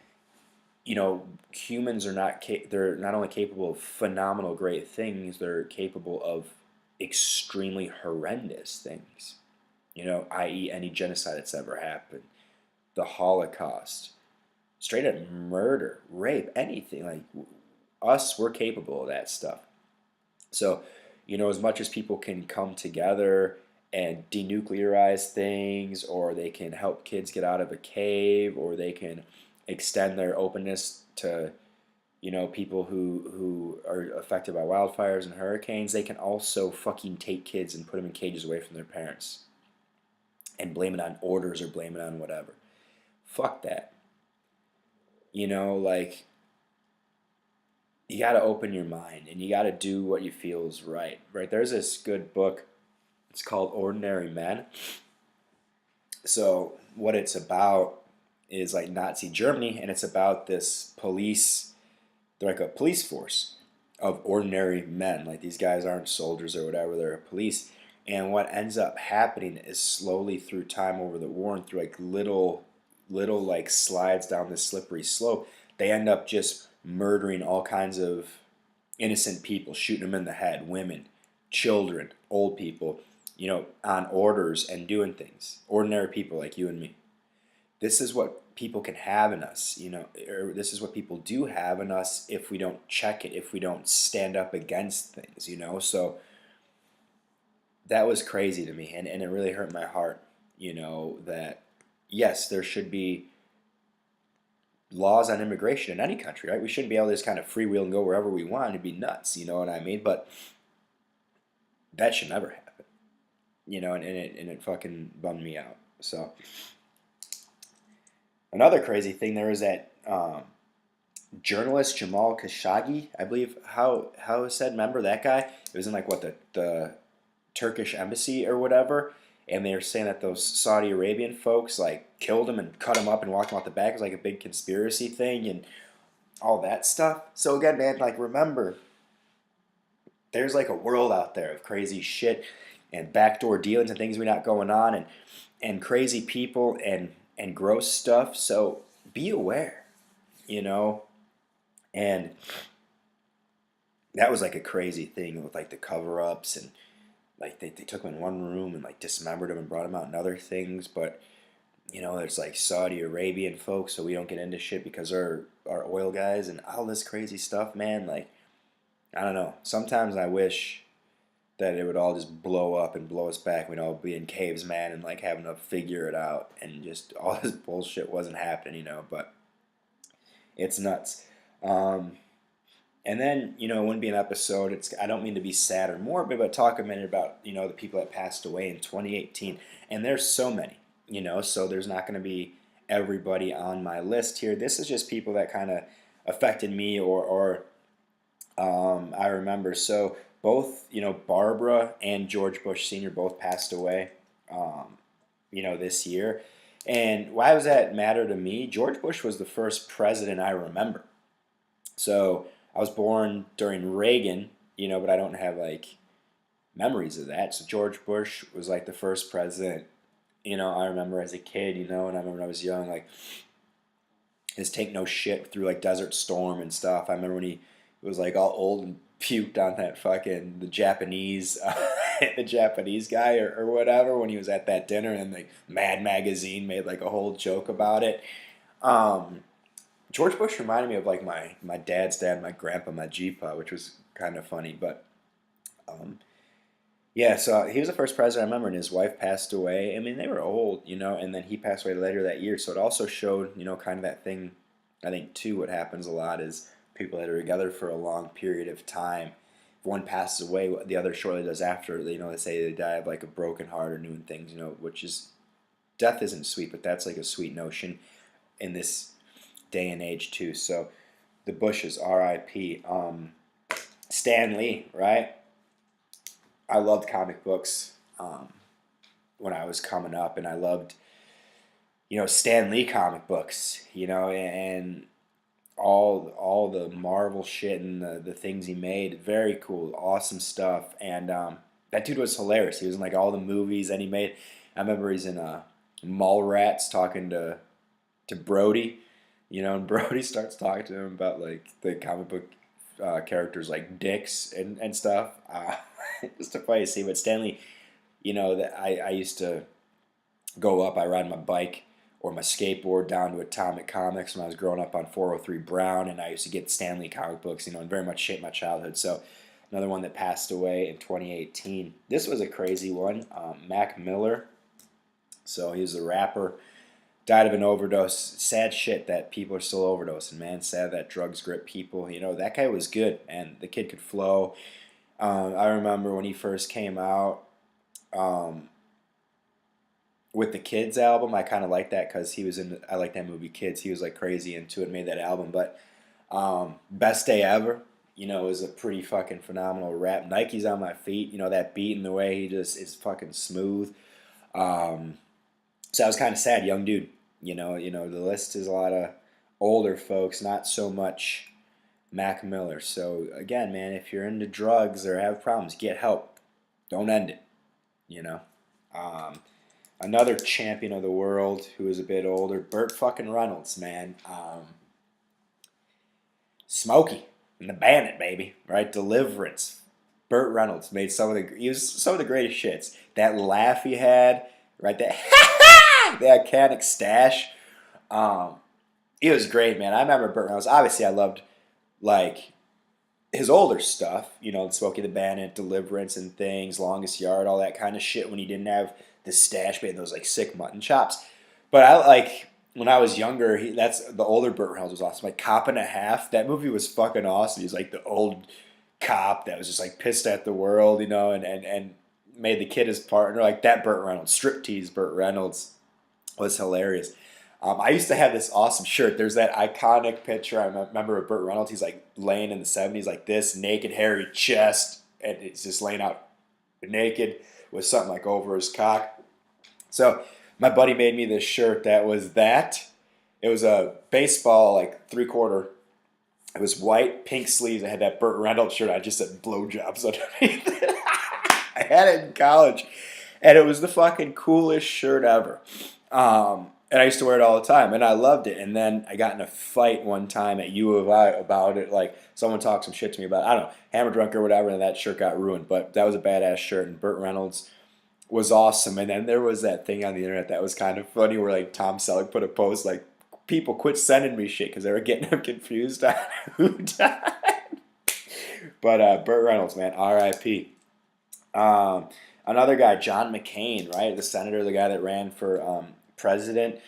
humans are they're not only capable of phenomenal great things, they're capable of extremely horrendous things, i.e. any genocide that's ever happened. The Holocaust, straight up murder, rape, anything. Like us, we're capable of that stuff. So, as much as people can come together and denuclearize things, or they can help kids get out of a cave, or they can extend their openness to, people who are affected by wildfires and hurricanes, they can also fucking take kids and put them in cages away from their parents and blame it on orders or blame it on whatever. Fuck that. You got to open your mind and you got to do what you feel is right. Right? There's this good book. It's called Ordinary Men. So what it's about is like Nazi Germany, and it's about this police. They're like a police force of ordinary men. Like these guys aren't soldiers or whatever. They're a police. And what ends up happening is slowly through time over the war and through like little like slides down this slippery slope, they end up just murdering all kinds of innocent people, shooting them in the head, women, children, old people, on orders and doing things. Ordinary people like you and me. This is what people can have in us, or this is what people do have in us if we don't check it, if we don't stand up against things, So that was crazy to me, and it really hurt my heart, that yes, there should be laws on immigration in any country, right? We shouldn't be able to just kind of freewheel and go wherever we want. It'd be nuts, you know what I mean? But that should never happen, and it fucking bummed me out. So another crazy thing, there was that journalist Jamal Khashoggi, I believe how it said. Remember that guy? It was in like the Turkish embassy or whatever, and they were saying that those Saudi Arabian folks like killed him and cut him up and walked him out the back. It was like a big conspiracy thing and all that stuff. So again, man, like remember, there's like a world out there of crazy shit and backdoor dealings and things we got going on and crazy people and gross stuff. So be aware, and that was like a crazy thing with like the cover-ups and like they took him in one room and like dismembered him and brought him out in other things. But there's like Saudi Arabian folks, so we don't get into shit because they're our oil guys and all this crazy stuff, man. Like, I don't know. Sometimes I wish that it would all just blow up and blow us back. We'd all be in caves, man, and like having to figure it out, and just all this bullshit wasn't happening, But it's nuts. And then, it wouldn't be an episode. I don't mean to be sad or morbid, but talk a minute about, the people that passed away in 2018. And there's so many, so there's not going to be everybody on my list here. This is just people that kind of affected me or I remember. So both, Barbara and George Bush Sr. both passed away, this year. And why does that matter to me? George Bush was the first president I remember. So I was born during Reagan, but I don't have like memories of that. So George Bush was like the first president, I remember as a kid, and I remember when I was young, like his take no shit through like Desert Storm and stuff. I remember when he was like all old and puked on that fucking, the Japanese guy or whatever when he was at that dinner, and like Mad Magazine made like a whole joke about it. George Bush reminded me of like my dad's dad, my grandpa, my Jeepa, which was kind of funny. But yeah, so he was the first president I remember, and his wife passed away. I mean, they were old, and then he passed away later that year. So it also showed, kind of that thing, I think, too, what happens a lot is people that are together for a long period of time, if one passes away, the other shortly does after. They say they die of like a broken heart or doing things, which is, death isn't sweet, but that's like a sweet notion in this day and age too. So the Bushes, R.I.P. Stan Lee, right? I loved comic books when I was coming up, and I loved, Stan Lee comic books, and all the Marvel shit and the things he made. Very cool, awesome stuff. And that dude was hilarious. He was in like all the movies that he made. I remember he's in Mallrats talking to Brody. And Brody starts talking to him about like the comic book characters like dicks and stuff. Just a funny scene. But Stanley, that I used to go up. I ride my bike or my skateboard down to Atomic Comics when I was growing up on 403 Brown, and I used to get Stanley comic books, and very much shaped my childhood. So another one that passed away in 2018. This was a crazy one. Mac Miller. So he was a rapper. Died of an overdose. Sad shit that people are still overdosing, man. Sad that drugs grip people. That guy was good, and the kid could flow. I remember when he first came out with the Kids album. I kind of liked that because he was I like that movie Kids. He was like crazy into it, made that album. But Best Day Ever, is a pretty fucking phenomenal rap. Nike's on My Feet, that beat and the way he just is fucking smooth. So I was kind of sad, young dude. The list is a lot of older folks, not so much Mac Miller. So again, man, if you're into drugs or have problems, get help. Don't end it. Another champion of the world who is a bit older, Burt fucking Reynolds, man. Smokey and the Bandit, baby, right? Deliverance. Burt Reynolds made he was some of the greatest shits. That laugh he had, right? That that iconic stash. It was great, man. I remember Burt Reynolds. Obviously, I loved like his older stuff, Smokey the Bandit, Deliverance and things, Longest Yard, all that kind of shit when he didn't have the stash, but he had those like sick mutton chops. But I like when I was younger, that's the older Burt Reynolds was awesome. Like Cop and a Half, that movie was fucking awesome. He's like the old cop that was just like pissed at the world, and made the kid his partner. Like that Burt Reynolds, striptease Burt Reynolds was hilarious. I used to have this awesome shirt. There's that iconic picture I remember of Burt Reynolds. He's like laying in the 70s like this, naked, hairy chest, and it's just laying out naked with something like over his cock. So my buddy made me this shirt that was that. It was a baseball, like 3/4. It was white, pink sleeves. I had that Burt Reynolds shirt. I just said blowjobs underneath it. I had it in college, and it was the fucking coolest shirt ever. And I used to wear it all the time, and I loved it. And then I got in a fight one time at U of I about it. Like, someone talked some shit to me about it. I don't know, hammer drunk or whatever, and that shirt got ruined. But that was a badass shirt, and Burt Reynolds was awesome. And then there was that thing on the internet that was kind of funny where, like, Tom Selleck put a post, like, people quit sending me shit because they were getting him confused on who died. But Burt Reynolds, man, R.I.P. Another guy, John McCain, right? The senator, the guy that ran for president.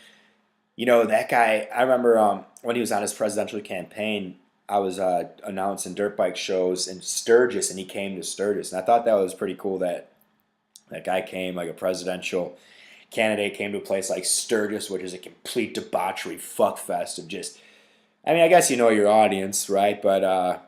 That guy, I remember when he was on his presidential campaign, I was announcing dirt bike shows in Sturgis, and he came to Sturgis. And I thought that was pretty cool that that guy came, like a presidential candidate, came to a place like Sturgis, which is a complete debauchery fuckfest of just, I guess you know your audience, right? But,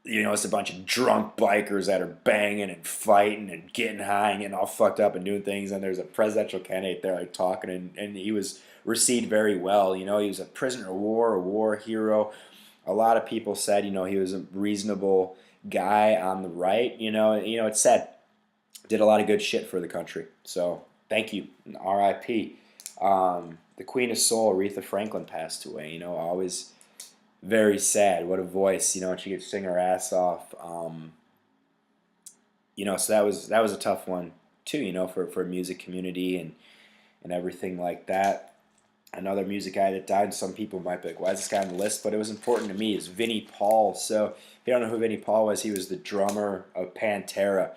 it's a bunch of drunk bikers that are banging and fighting and getting high and getting all fucked up and doing things. And there's a presidential candidate there like talking, and he was received very well. He was a prisoner of war, a war hero. A lot of people said, he was a reasonable guy on the right. It's said, did a lot of good shit for the country. So thank you, R.I.P. The Queen of Soul, Aretha Franklin, passed away. Always very sad. What a voice, and she could sing her ass off. So that was a tough one too, for music community and everything like that. Another music guy that died, some people might be like, why is this guy on the list? But it was important to me, is Vinnie Paul. So if you don't know who Vinnie Paul was, he was the drummer of Pantera.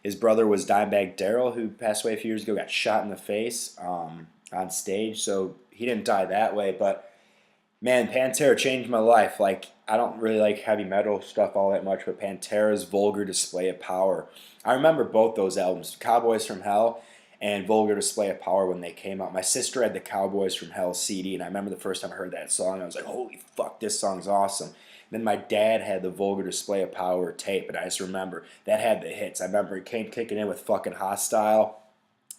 His brother was Dimebag Darrell, who passed away a few years ago, got shot in the face on stage. So he didn't die that way, but man, Pantera changed my life. Like, I don't really like heavy metal stuff all that much, but Pantera's Vulgar Display of Power. I remember both those albums, Cowboys from Hell and Vulgar Display of Power, when they came out. My sister had the Cowboys from Hell CD, and I remember the first time I heard that song, I was like, holy fuck, this song's awesome. Then my dad had the Vulgar Display of Power tape, and I just remember that had the hits. I remember it came kicking in with fucking Hostile,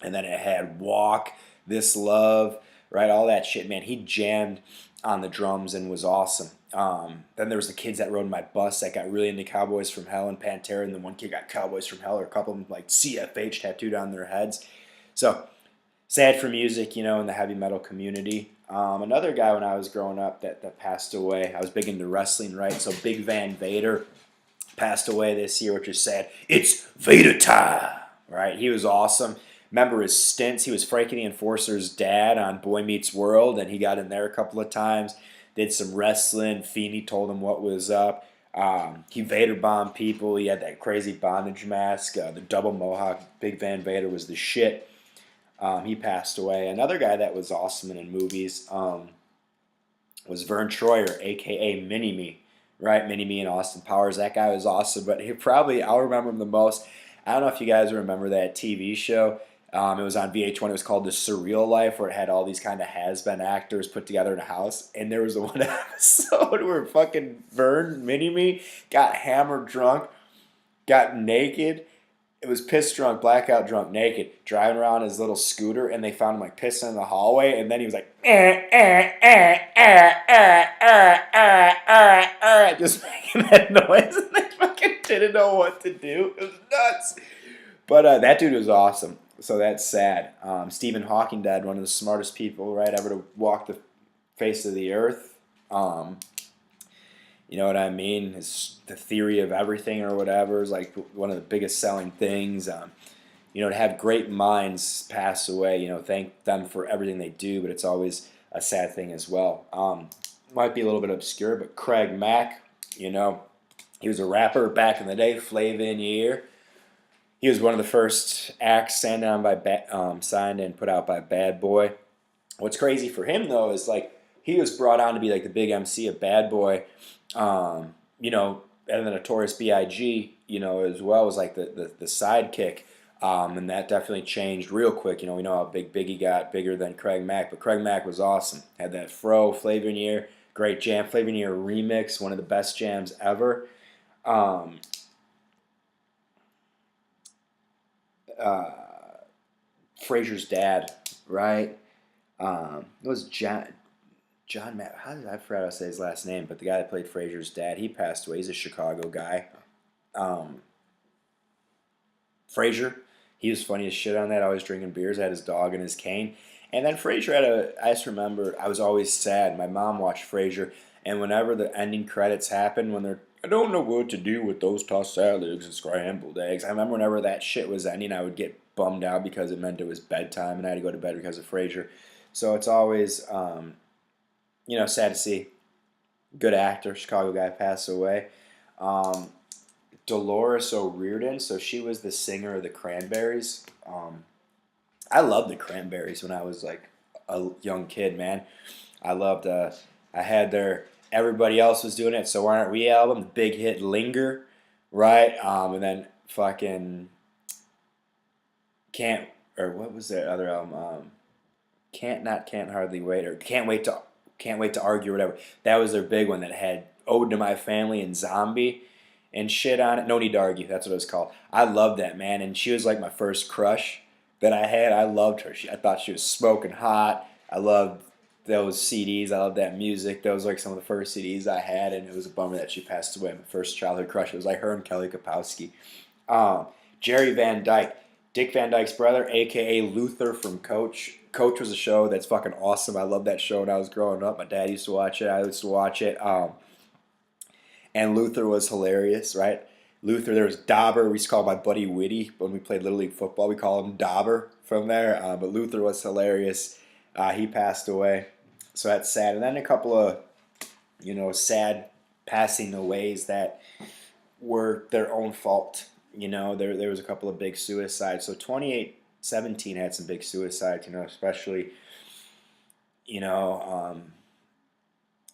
and then it had Walk, This Love, right, all that shit, man. He jammed on the drums and was awesome. Then there was the kids that rode my bus that got really into Cowboys from Hell and Pantera, and then one kid got Cowboys from Hell, or a couple of them like CFH tattooed on their heads. So sad for music, in the heavy metal community. Another guy when I was growing up that passed away, I was big into wrestling, right? So Big Van Vader passed away this year, which is sad. It's Vader time, right? He was awesome. Remember his stints. He was Frankie the Enforcer's dad on Boy Meets World, and he got in there a couple of times, did some wrestling. Feeney told him what was up. He Vader bombed people. He had that crazy bondage mask, the double mohawk. Big Van Vader was the shit. He passed away. Another guy that was awesome in movies was Verne Troyer, a.k.a. Mini-Me, right? Mini-Me and Austin Powers. That guy was awesome, but I'll remember him the most. I don't know if you guys remember that TV show. It was on VH1. It was called The Surreal Life, where it had all these kind of has-been actors put together in a house. And there was the one episode where fucking Verne, Mini-Me, got hammered drunk, got naked. It was piss drunk, blackout drunk, naked, driving around his little scooter, and they found him like pissing in the hallway. And then he was like, just making that noise, and they fucking didn't know what to do. It was nuts. But that dude was awesome. So that's sad. Stephen Hawking died, one of the smartest people, right, ever to walk the face of the earth. You know what I mean? It's the theory of everything or whatever is like one of the biggest selling things. To have great minds pass away, thank them for everything they do, but it's always a sad thing as well. Might be a little bit obscure, but Craig Mack, he was a rapper back in the day, Flavor in Your Ear. He was one of the first acts signed and put out by Bad Boy. What's crazy for him though is like he was brought on to be like the big MC of Bad Boy, and the Notorious B.I.G. As well as like the sidekick, and that definitely changed real quick. We know how big Biggie got, bigger than Craig Mack, but Craig Mack was awesome. Had that fro, Flavor in Your Ear, great jam, Flavor in Your Ear remix, one of the best jams ever. Frazier's dad, right? It was John Matt. I forgot how to say his last name, but the guy that played Frazier's dad, he passed away. He's a Chicago guy. Frazier, he was funny as shit on that. Always drinking beers. Had his dog and his cane. And then Frazier I just remember, I was always sad. My mom watched Frazier, and whenever the ending credits happened, when they're, I don't know what to do with those tossed salads and scrambled eggs. I remember whenever that shit was ending, I would get bummed out because it meant it was bedtime, and I had to go to bed because of Frazier. So it's always, sad to see good actor, Chicago guy, pass away. Dolores O'Riordan, so she was the singer of the Cranberries. I loved the Cranberries when I was like a young kid, man. I loved, I had their Everybody Else Was Doing It, So Why Aren't We album, the big hit Linger, right? And then fucking what was that other album? Can't Hardly Wait, or Can't Wait to Argue, or whatever. That was their big one that had Ode to My Family and Zombie and shit on it. No Need to Argue, that's what it was called. I loved that, man, and she was like my first crush that I had. I loved her. I thought she was smoking hot. I loved those CDs. I loved that music. Those were like some of the first CDs I had, and it was a bummer that she passed away. My first childhood crush. It was like her and Kelly Kapowski. Jerry Van Dyke, Dick Van Dyke's brother, a.k.a. Luther from Coach. Coach was a show that's fucking awesome. I loved that show when I was growing up. My dad used to watch it. I used to watch it. And Luther was hilarious, right? Luther, there was Dauber. We used to call my buddy Whitty when we played Little League football. We called him Dauber from there. But Luther was hilarious. He passed away. So that's sad. And then a couple of, sad passing aways that were their own fault. There was a couple of big suicides. So 2017 had some big suicides, especially,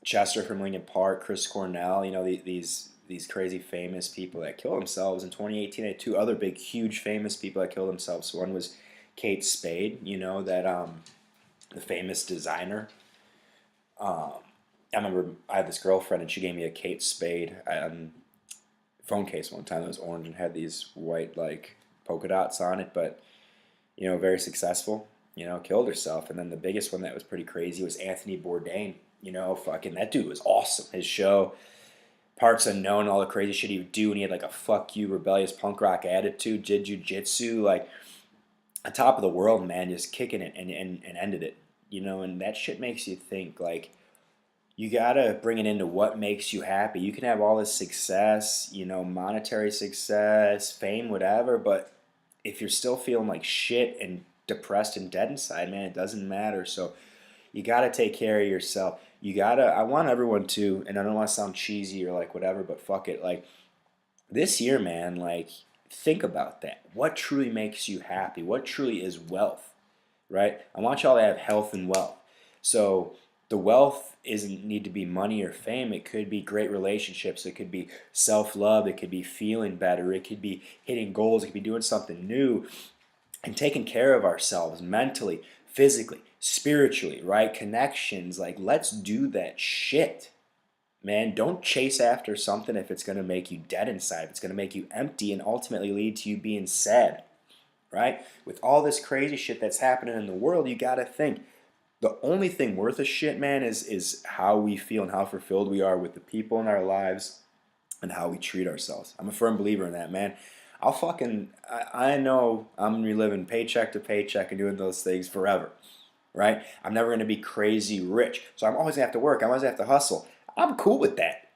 Chester from Lincoln Park, Chris Cornell, these crazy famous people that killed themselves. In 2018, I had two other big, huge, famous people that killed themselves. One was Kate Spade, that the famous designer. I remember I had this girlfriend, and she gave me a Kate Spade phone case one time that was orange and had these white, like, polka dots on it, but, very successful, killed herself. And then the biggest one that was pretty crazy was Anthony Bourdain. Fucking that dude was awesome. His show, Parts Unknown, all the crazy shit he would do, and he had like a fuck you, rebellious punk rock attitude, did jujitsu, like on top of the world, man, just kicking it and ended it. And that shit makes you think, like, you gotta bring it into what makes you happy. You can have all this success, monetary success, fame, whatever, but if you're still feeling like shit and depressed and dead inside, man, it doesn't matter. So you gotta take care of yourself. I want everyone to, and I don't want to sound cheesy or like whatever, but fuck it. Like, this year, man, like, think about that. What truly makes you happy? What truly is wealth, right? I want y'all to have health and wealth. So the wealth isn't need to be money or fame. It could be great relationships. It could be self-love. It could be feeling better. It could be hitting goals. It could be doing something new and taking care of ourselves mentally, physically, spiritually, right? Connections. Like, let's do that shit, man. Don't chase after something if it's going to make you dead inside. If it's going to make you empty and ultimately lead to you being sad, right? With all this crazy shit that's happening in the world, you got to think. The only thing worth a shit, man, is how we feel and how fulfilled we are with the people in our lives and how we treat ourselves. I'm a firm believer in that, man. I know I'm going to be living paycheck to paycheck and doing those things forever, right? I'm never going to be crazy rich. So I'm always going to have to work. I'm always going to have to hustle. I'm cool with that.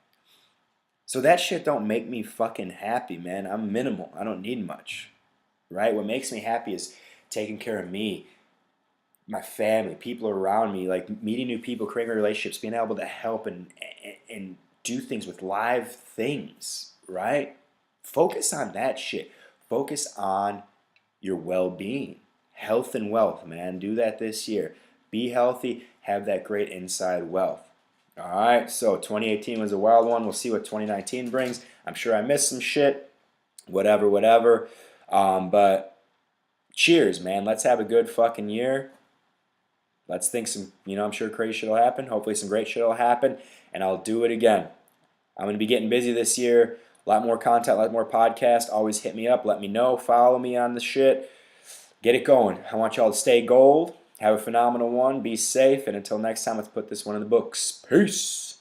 So that shit don't make me fucking happy, man. I'm minimal. I don't need much, right? What makes me happy is taking care of me, my family, people around me, like meeting new people, creating relationships, being able to help and do things with live things, right? Focus on that shit. Focus on your well-being, health and wealth, man. Do that this year. Be healthy, have that great inside wealth. All right, so 2018 was a wild one. We'll see what 2019 brings. I'm sure I missed some shit, whatever. But cheers, man. Let's have a good fucking year. Let's think some, I'm sure crazy shit will happen. Hopefully some great shit will happen, and I'll do it again. I'm going to be getting busy this year. A lot more content, a lot more podcasts. Always hit me up. Let me know. Follow me on the shit. Get it going. I want y'all to stay gold. Have a phenomenal one. Be safe. And until next time, let's put this one in the books. Peace.